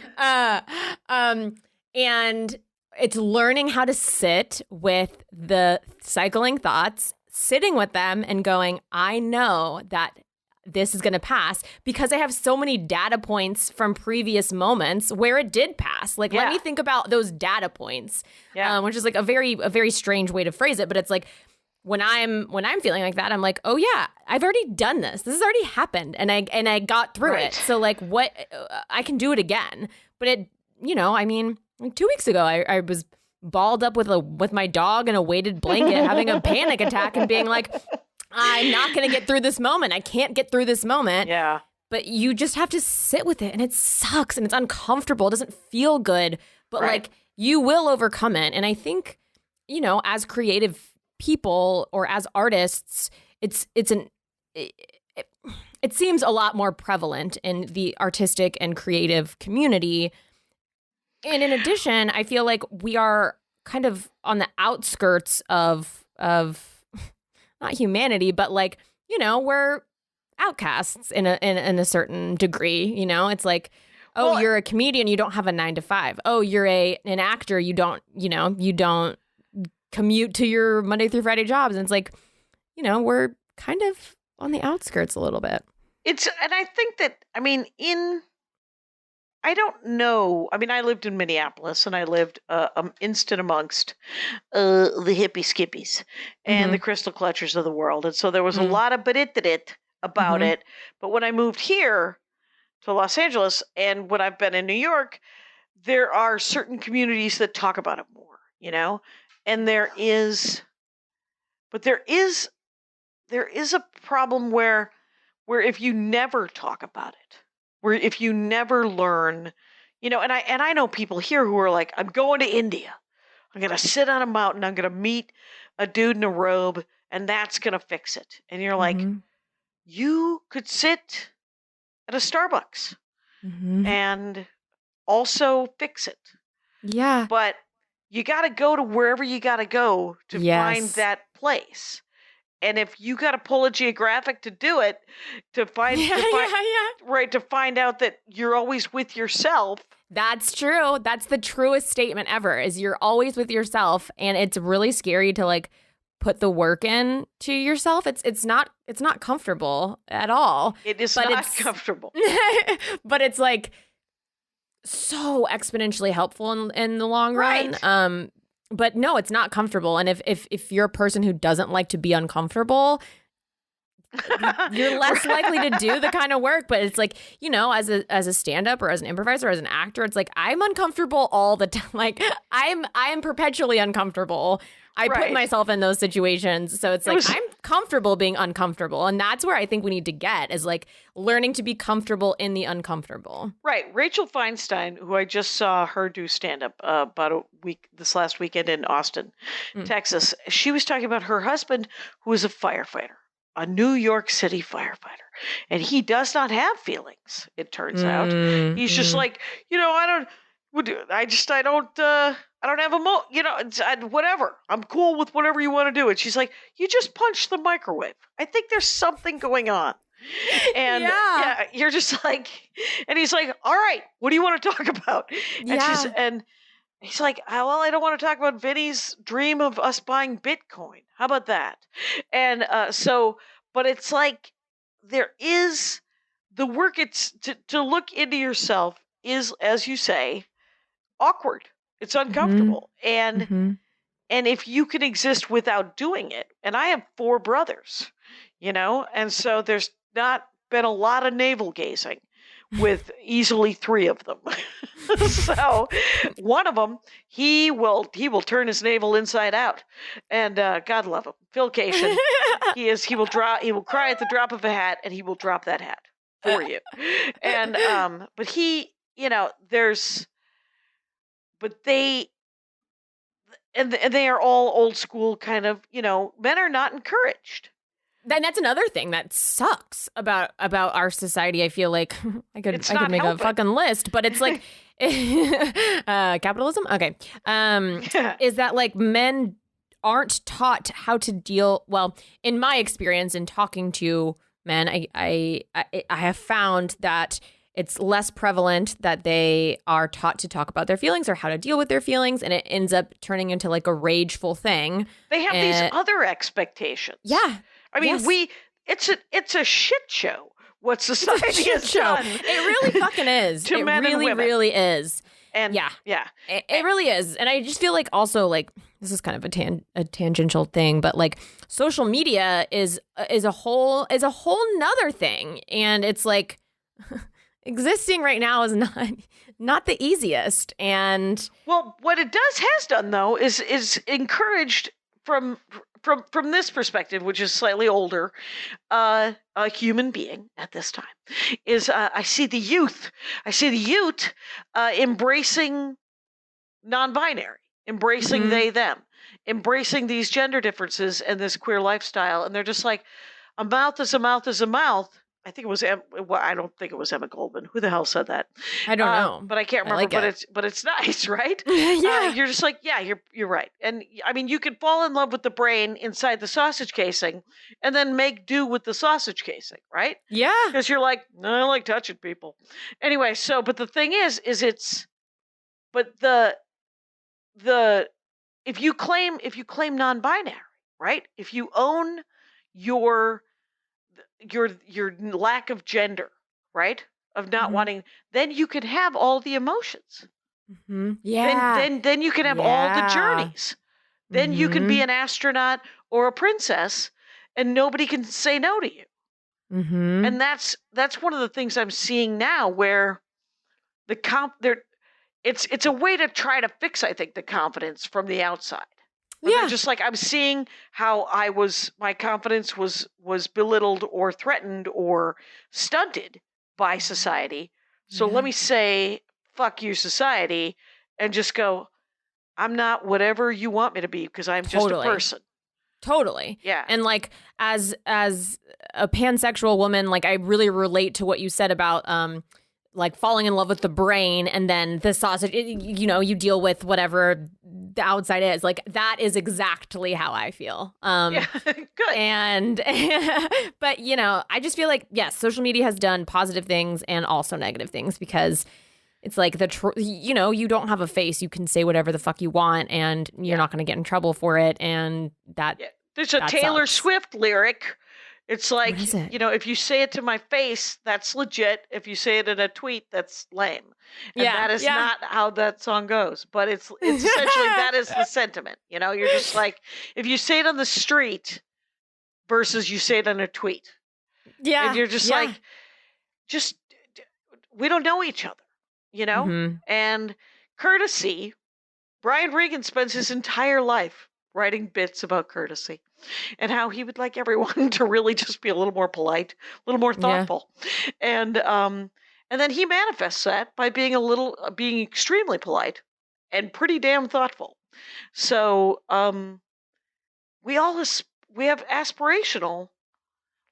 And it's learning how to sit with the cycling thoughts, sitting with them and going, I know that this is going to pass because I have so many data points from previous moments where it did pass. Like, let me think about those data points, which is like a very strange way to phrase it. But it's like, when I'm feeling like that, I'm like, oh yeah, I've already done this. This has already happened. And I got through it. So like I can do it again. But it, like 2 weeks ago, I was balled up with my dog in a weighted blanket, having a panic attack and being like, I'm not going to get through this moment. I can't get through this moment. Yeah. But you just have to sit with it, and it sucks and it's uncomfortable. It doesn't feel good, but like you will overcome it. And I think, as creative people or as artists, it seems a lot more prevalent in the artistic and creative community. And in addition, I feel like we are kind of on the outskirts of not humanity, but like, we're outcasts in a certain degree. It's like, you're a comedian, you don't have a 9 to 5. Oh, you're an actor, you don't commute to your Monday through Friday jobs. And it's like, we're kind of on the outskirts a little bit. And I think that, I don't know. I lived in Minneapolis, and I lived instant amongst the hippie skippies and the crystal clutchers of the world. And so there was a lot of it about it. But when I moved here to Los Angeles, and when I've been in New York, there are certain communities that talk about it more, and there is a problem where where if you never talk about it, where if you never learn, and I know people here who are like, I'm going to India. I'm going to sit on a mountain. I'm going to meet a dude in a robe, and that's going to fix it. And you're like, you could sit at a Starbucks and also fix it. Yeah. But you got to go to wherever you got to go to find that place. And if you got to pull a geographic to do it, to find out that you're always with yourself. That's true. That's the truest statement ever, is you're always with yourself. And it's really scary to like put the work in to yourself. It's not comfortable at all. It is not comfortable. But it's like so exponentially helpful in the long run. Right. But no, it's not comfortable. And if you're a person who doesn't like to be uncomfortable, you're less likely to do the kind of work. But it's like, as a stand-up or as an improviser or as an actor, it's like I'm uncomfortable all the time. Like I'm perpetually uncomfortable. I put myself in those situations. So it's like I'm comfortable being uncomfortable. And that's where I think we need to get, is like learning to be comfortable in the uncomfortable. Right. Rachel Feinstein, who I just saw her do stand-up this last weekend in Austin, Texas. She was talking about her husband, who is a firefighter, a New York City firefighter. And he does not have feelings, it turns out. He's just like, I don't have whatever. I'm cool with whatever you want to do. And she's like, you just punched the microwave. I think there's something going on. And you're just like, and he's like, all right, what do you want to talk about? And he's like, well, I don't want to talk about Vinny's dream of us buying Bitcoin. How about that? And but it's like, there is the work. It's to look into yourself is, as you say, awkward. It's uncomfortable. And if you can exist without doing it, and I have 4 brothers, and so there's not been a lot of navel gazing with easily 3 of them. So one of them, he will turn his navel inside out, and God love him, Phil-cation. He will cry at the drop of a hat, and he will drop that hat for you. And but he, but they are all old school kind of, men are not encouraged. Then that's another thing that sucks about our society. I feel like I could make a fucking list, but it's like capitalism. Okay. Is that like men aren't taught how to deal? Well, in my experience in talking to men, I have found that it's less prevalent that they are taught to talk about their feelings or how to deal with their feelings, and it ends up turning into like a rageful thing. They have these other expectations. Yeah. I mean, it's a shit show what society has done. It really fucking is. To men and women. It really is. And yeah. It really is. And I just feel like also like this is kind of a tangential thing, but like social media is a whole nother thing, and it's like existing right now is not the easiest. And well, what it has done though is encouraged from this perspective, which is slightly older, a human being at this time, is I see the youth embracing non-binary, embracing they, them, embracing these gender differences and this queer lifestyle. And they're just like, a mouth is a mouth is a mouth. I think it was I don't think it was Emma Goldman. Who the hell said that? I don't know, but I can't remember. But it's nice, right? Yeah, you're just like, yeah, you're right. And I mean, you could fall in love with the brain inside the sausage casing, and then make do with the sausage casing, right? Yeah, because you're like, no, I like touching people. Anyway, but the thing is the if you claim non-binary, right? If you own your lack of gender, right? Of not wanting, then you can have all the emotions. Yeah. Then you can have all the journeys. Then you can be an astronaut or a princess, and nobody can say no to you. And that's one of the things I'm seeing now, where it's a way to try to fix, I think, the confidence from the outside. But they're just like, I'm seeing how my confidence was belittled or threatened or stunted by society. So let me say, fuck you, society, and just go, I'm not whatever you want me to be because I'm just a person. Totally. Yeah. And like as a pansexual woman, like I really relate to what you said about like falling in love with the brain and then the sausage, you deal with whatever the outside is. Like that is exactly how I feel. Yeah, good. And but I just feel like yes, social media has done positive things and also negative things because it's like you don't have a face. You can say whatever the fuck you want and you're not going to get in trouble for it. And there's a Taylor Swift lyric. It's like, what is it? If you say it to my face, that's legit. If you say it in a tweet, that's lame. And that is not how that song goes. But it's essentially that is the sentiment. You're just like, if you say it on the street versus you say it in a tweet. Yeah. And you're just like, we don't know each other. Mm-hmm. And courtesy, Brian Regan spends his entire life writing bits about courtesy and how he would like everyone to really just be a little more polite, a little more thoughtful. Yeah. And then he manifests that by being extremely polite and pretty damn thoughtful. So we have aspirational.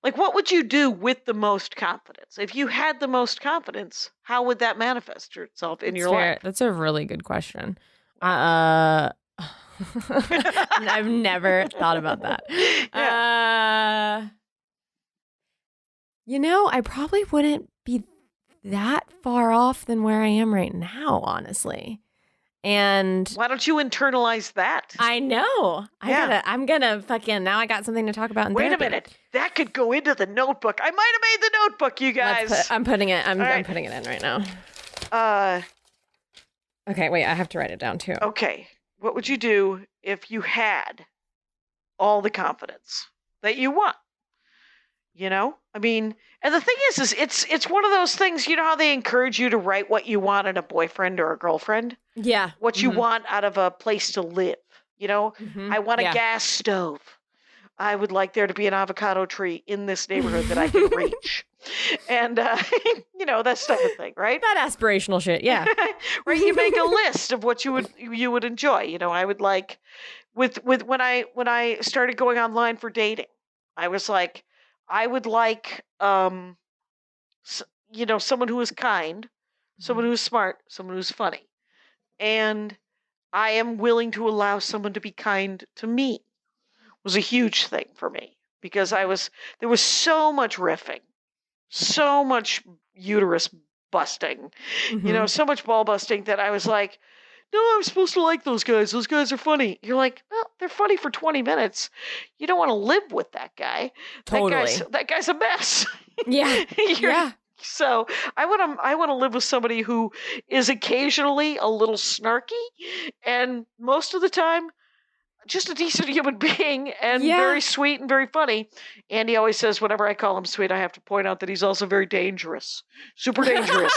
Like, what would you do with the most confidence? If you had the most confidence, how would that manifest itself in your life? That's a really good question. I've never thought about that. Yeah. I probably wouldn't be that far off than where I am right now, honestly. And why don't you internalize that? I know. I'm gonna fucking now I got something to talk about in therapy. Wait a minute. That could go into the notebook. I might have made the notebook, you guys. I'm putting it I'm putting it in right now. Okay, wait, I have to write it down too. Okay. What would you do if you had all the confidence that you want? I mean, and the thing is it's one of those things, how they encourage you to write what you want in a boyfriend or a girlfriend? Yeah. What you want out of a place to live. I want a gas stove. I would like there to be an avocado tree in this neighborhood that I can reach. And, that type of thing, right? That aspirational shit, yeah. Right, you make a list of what you would enjoy. I would like, with when I started going online for dating, I was like, I would like, someone who is kind, someone who is smart, someone who's funny. And I am willing to allow someone to be kind to me. Was a huge thing for me because there was so much riffing, so much uterus busting, so much ball busting that I was like, no, I'm supposed to like those guys. Those guys are funny. You're like, well, they're funny for 20 minutes. You don't want to live with that guy. Totally. That guy's a mess. Yeah. Yeah. So I want to live with somebody who is occasionally a little snarky and most of the time just a decent human being and very sweet and very funny. Andy always says whenever I call him sweet, I have to point out that he's also very dangerous. Super dangerous.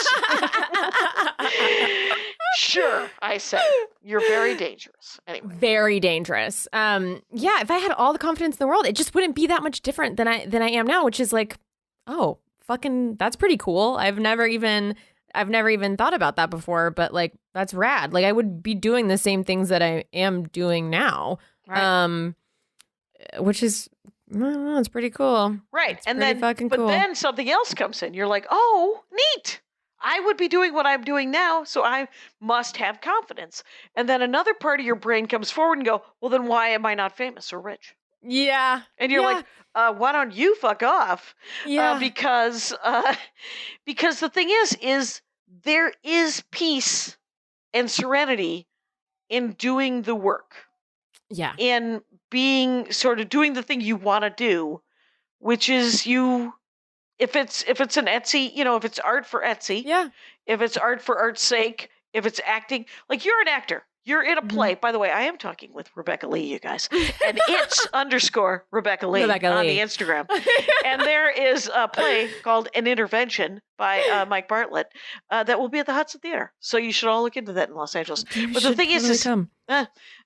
Sure, I say. You're very dangerous. Anyway. Very dangerous. Yeah, if I had all the confidence in the world, it just wouldn't be that much different than I am now, which is like, oh, fucking that's pretty cool. I've never even thought about that before, but like that's rad. Like I would be doing the same things that I am doing now. Right. Which is it's pretty cool. Right. It's fucking cool. But then something else comes in. You're like, "Oh, neat. I would be doing what I'm doing now, so I must have confidence." And then another part of your brain comes forward and go, "Well, then why am I not famous or rich?" Yeah. And you're like, why don't you fuck off? Yeah. Because the thing is there is peace and serenity in doing the work. Yeah. In being sort of doing the thing you want to do, which is if it's an Etsy, if it's art for Etsy, if it's art for art's sake, if it's acting, like you're an actor. You're in a play. By the way, I am talking with Rebecca Lee, you guys. And it's _ Rebecca Lee on the Instagram. And there is a play called An Intervention by Mike Bartlett that will be at the Hudson Theater. So you should all look into that in Los Angeles. But the thing is,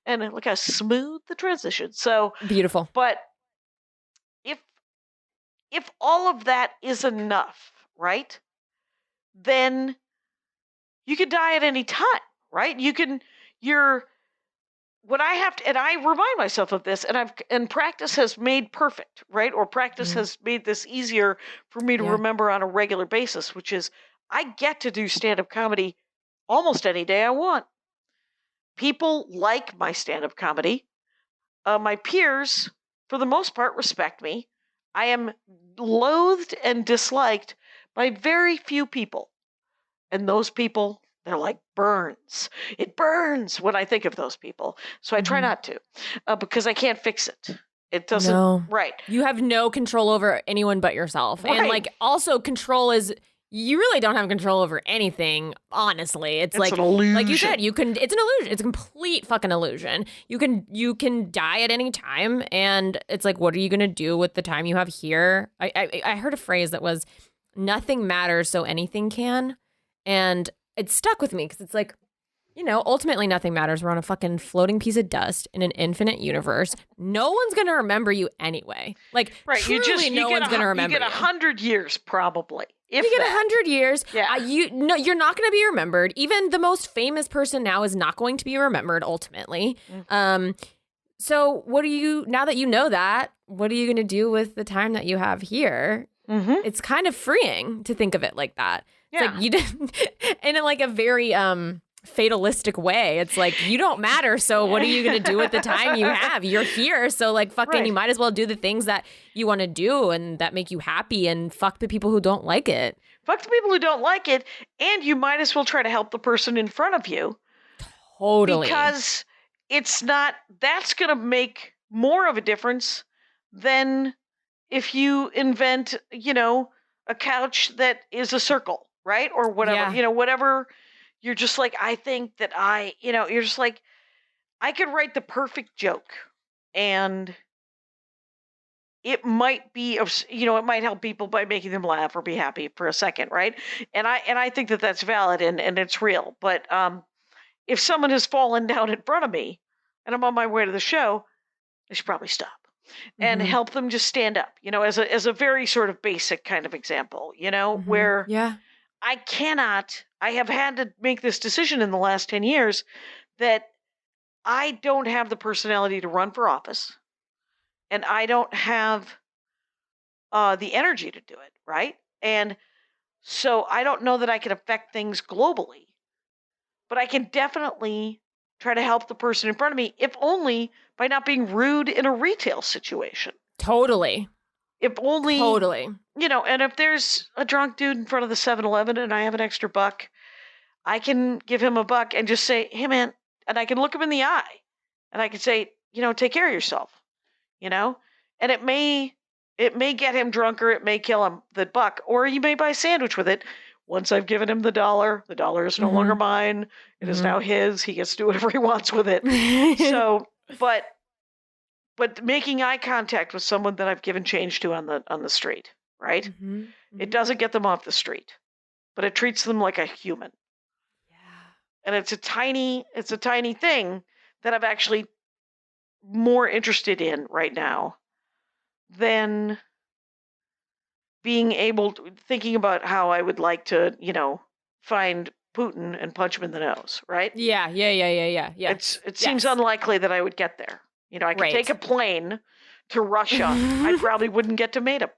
And look how smooth the transition. So Beautiful. but if all of that is enough, right? Then you can die at any time, right? What I have to, and I remind myself of this, and practice has made perfect, right? Or practice has made this easier for me to remember on a regular basis, which is I get to do stand-up comedy almost any day I want. People like my stand-up comedy. My peers, for the most part, respect me. I am loathed and disliked by very few people. And those people, they're like burns. It burns when I think of those people. So I try not to because I can't fix it. It doesn't. No. Right. You have no control over anyone but yourself. Right. And like also control is you really don't have control over anything, honestly. It's like an illusion. Like you said, it's an illusion. It's a complete fucking illusion. You can die at any time, and it's like, what are you gonna do with the time you have here? I heard a phrase that was nothing matters, so anything can. And it stuck with me because it's like, ultimately nothing matters. We're on a fucking floating piece of dust in an infinite universe. No one's going to remember you anyway. Like, right. Truly, no one's going to remember you. You get 100 years, probably. You get 100 years. Yeah. You're not going to be remembered. Even the most famous person now is not going to be remembered ultimately. So now that you know that, what are you going to do with the time that you have here? It's kind of freeing to think of it like that. It's like you didn't, in like a very fatalistic way. It's like, you don't matter, so what are you going to do with the time you have? You're here, so like fucking you might as well do the things that you want to do and that make you happy, and fuck the people who don't like it. Fuck the people who don't like it, and you might as well try to help the person in front of you. Totally. Because that's going to make more of a difference than if you invent, a couch that is a circle, right? Or whatever, whatever. You're just like, I think that you're just like, I could write the perfect joke and it might be, it might help people by making them laugh or be happy for a second, right? And I think that that's valid and it's real. But if someone has fallen down in front of me and I'm on my way to the show, I should probably stop and help them just stand up, as a very sort of basic kind of example, where I have had to make this decision in the last 10 years that I don't have the personality to run for office and I don't have the energy to do it, right? And so I don't know that I can affect things globally, but I can definitely try to help the person in front of me, if only by not being rude in a retail situation. Totally. If only, totally. And if there's a drunk dude in front of the 7-Eleven and I have an extra $1, I can give him $1 and just say, hey man, and I can look him in the eye and I can say, take care of yourself, and it may get him drunker. It may kill him the $1, or he may buy a sandwich with it. Once I've given him the $1 is no longer mine. It is now his. He gets to do whatever he wants with it. So, but making eye contact with someone that I've given change to on the street, right? It doesn't get them off the street, but it treats them like a human. Yeah. And it's a tiny thing that I'm actually more interested in right now than being thinking about how I would like to, find Putin and punch him in the nose, right? Yeah. It seems unlikely that I would get there. I could take a plane to Russia. I probably wouldn't get to meet him.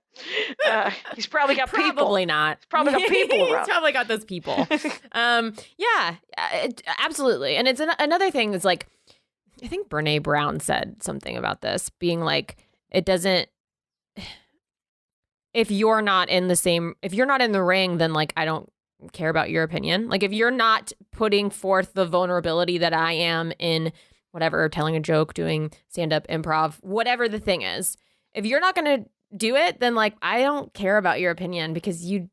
He's probably got people. Probably not. He's probably got people around. He's probably got those people. Absolutely. And it's another thing that's like, I think Brene Brown said something about this, being like, it doesn't, if you're not in the ring, then like, I don't care about your opinion. Like if you're not putting forth the vulnerability that I am in whatever, telling a joke, doing stand-up, improv, whatever the thing is, if you're not going to do it, then like, I don't care about your opinion because you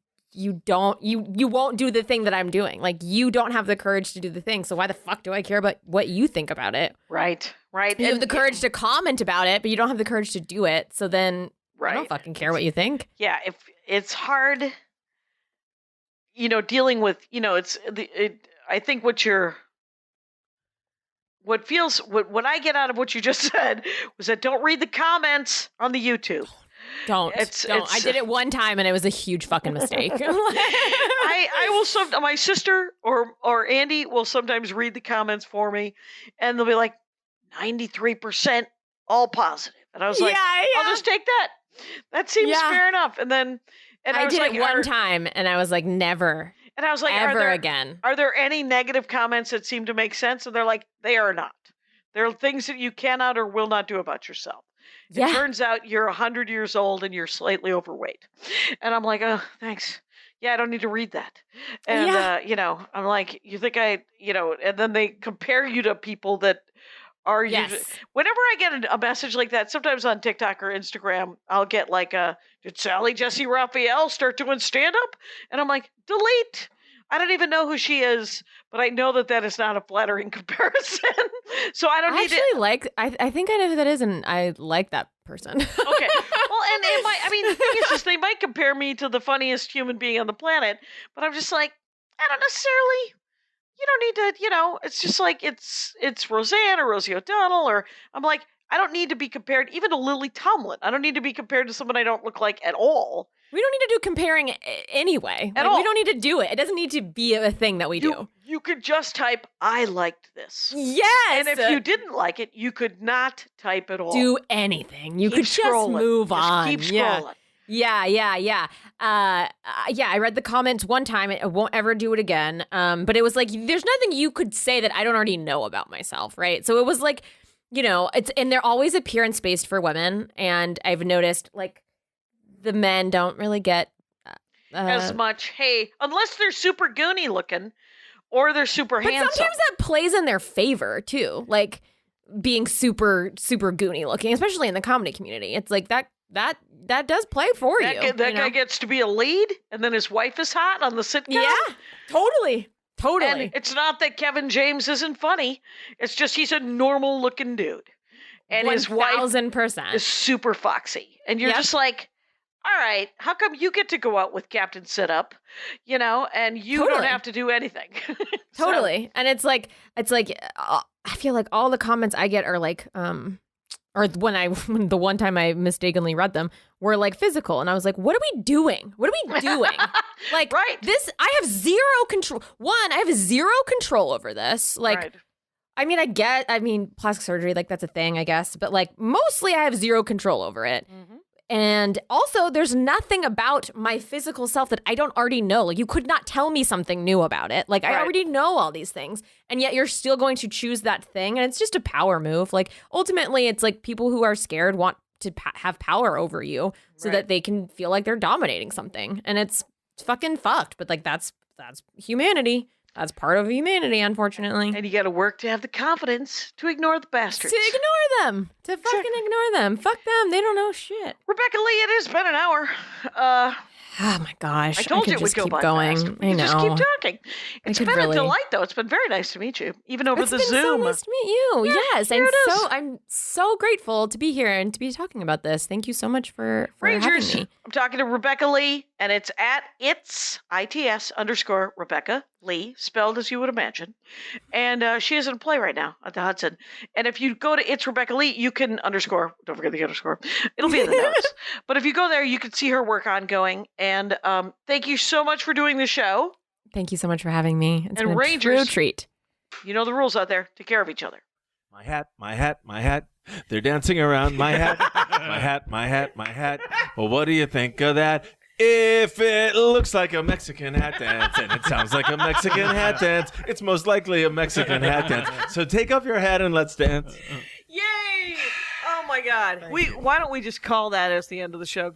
won't do the thing that I'm doing. Like you don't have the courage to do the thing. So why the fuck do I care about what you think about it? Right. You have the courage to comment about it, but you don't have the courage to do it. So then I don't fucking care what you think. Yeah. If it's hard, dealing with, I think what you're what I get out of what you just said was that don't read the comments on the YouTube. Don't. I did it one time and it was a huge fucking mistake. I will my sister or Andy will sometimes read the comments for me, and they'll be like 93% all positive, and I was like, I'll just take that. That seems fair enough. And I was did like, it one time, and I was like, never. And I was like, ever again. Are there any negative comments that seem to make sense? And they're like, they are not. There are things that you cannot or will not do about yourself. It turns out you're 100 years old and you're slightly overweight. And I'm like, oh, thanks. Yeah, I don't need to read that. And, I'm like, you think and then they compare you to people that are whenever I get a message like that, sometimes on TikTok or Instagram, I'll get like did Sally Jesse Raphael start doing stand-up? And I'm like, delete. I don't even know who she is, but I know that is not a flattering comparison. So I don't need to. I think I know who that is, and I like that person. Okay. Well, and it might, the thing is just they might compare me to the funniest human being on the planet, but I'm just like, I don't necessarily. You don't need to, it's just like it's Roseanne or Rosie O'Donnell, or I'm like, I don't need to be compared even to Lily Tomlin. I don't need to be compared to someone I don't look like at all. We don't need to do comparing anyway. At all. We don't need to do it. It doesn't need to be a thing that we do. You could just type, I liked this. Yes. And if you didn't like it, you could not type at all. Do anything. You Keep could just move on. Keep scrolling. Yeah. I read the comments one time. I won't ever do it again. But it was like, there's nothing you could say that I don't already know about myself, right? So it was like, and they're always appearance-based for women. And I've noticed, like, the men don't really get as much. Hey, unless they're super goony looking or they're super handsome. But sometimes that plays in their favor, too. Like, being super, super goony looking, especially in the comedy community. It's like that does play for you. That guy gets to be a lead, and then his wife is hot on the sitcom. Yeah, totally. And it's not that Kevin James isn't funny. It's just he's a normal looking dude. And his wife 1000% is super foxy. And you're just like, all right, how come you get to go out with Captain Sit-Up, and you don't have to do anything? Totally. And it's like I feel like all the comments I get are like, or when the one time I mistakenly read them were like physical. And I was like, what are we doing? What are we doing? Like, this, I have zero control. One, I have zero control over this. Like, plastic surgery, like that's a thing, I guess. But like, mostly I have zero control over it. Mm-hmm. And also, there's nothing about my physical self that I don't already know. Like, you could not tell me something new about it. Like, I already know all these things. And yet you're still going to choose that thing. And it's just a power move. Like, ultimately, it's like people who are scared want to have power over you so that they can feel like they're dominating something. And it's fucking fucked. But, like, that's humanity. That's part of humanity, unfortunately. And you got to work to have the confidence to ignore the bastards. To ignore them. To fucking ignore them. Fuck them. They don't know shit. Rebecca Lee, it has been an hour. Oh my gosh. I told you it would go by going. fast. We just keep talking. It's been a delight, though. It's been very nice to meet you, even over the Zoom. It's been so nice to meet you. Yeah, yes. I'm so grateful to be here and to be talking about this. Thank you so much for Rangers, having me. I'm talking to Rebecca Lee, and it's at its_Rebecca Lee, spelled as you would imagine. And she is in a play right now at the Hudson. And if you go to It's Rebecca Lee, you can underscore. Don't forget the underscore. It'll be in the notes. But if you go there, you can see her work ongoing. And thank you so much for doing the show. Thank you so much for having me. It's and been Rangers, a true treat. You know the rules out there. Take care of each other. My hat, my hat, my hat. They're dancing around my hat. My hat, my hat, my hat. Well, what do you think of that? If it looks like a Mexican hat dance and it sounds like a Mexican hat dance, it's most likely a Mexican hat dance. So take off your hat and let's dance. Yay! Oh my God. Why don't we just call that as the end of the show?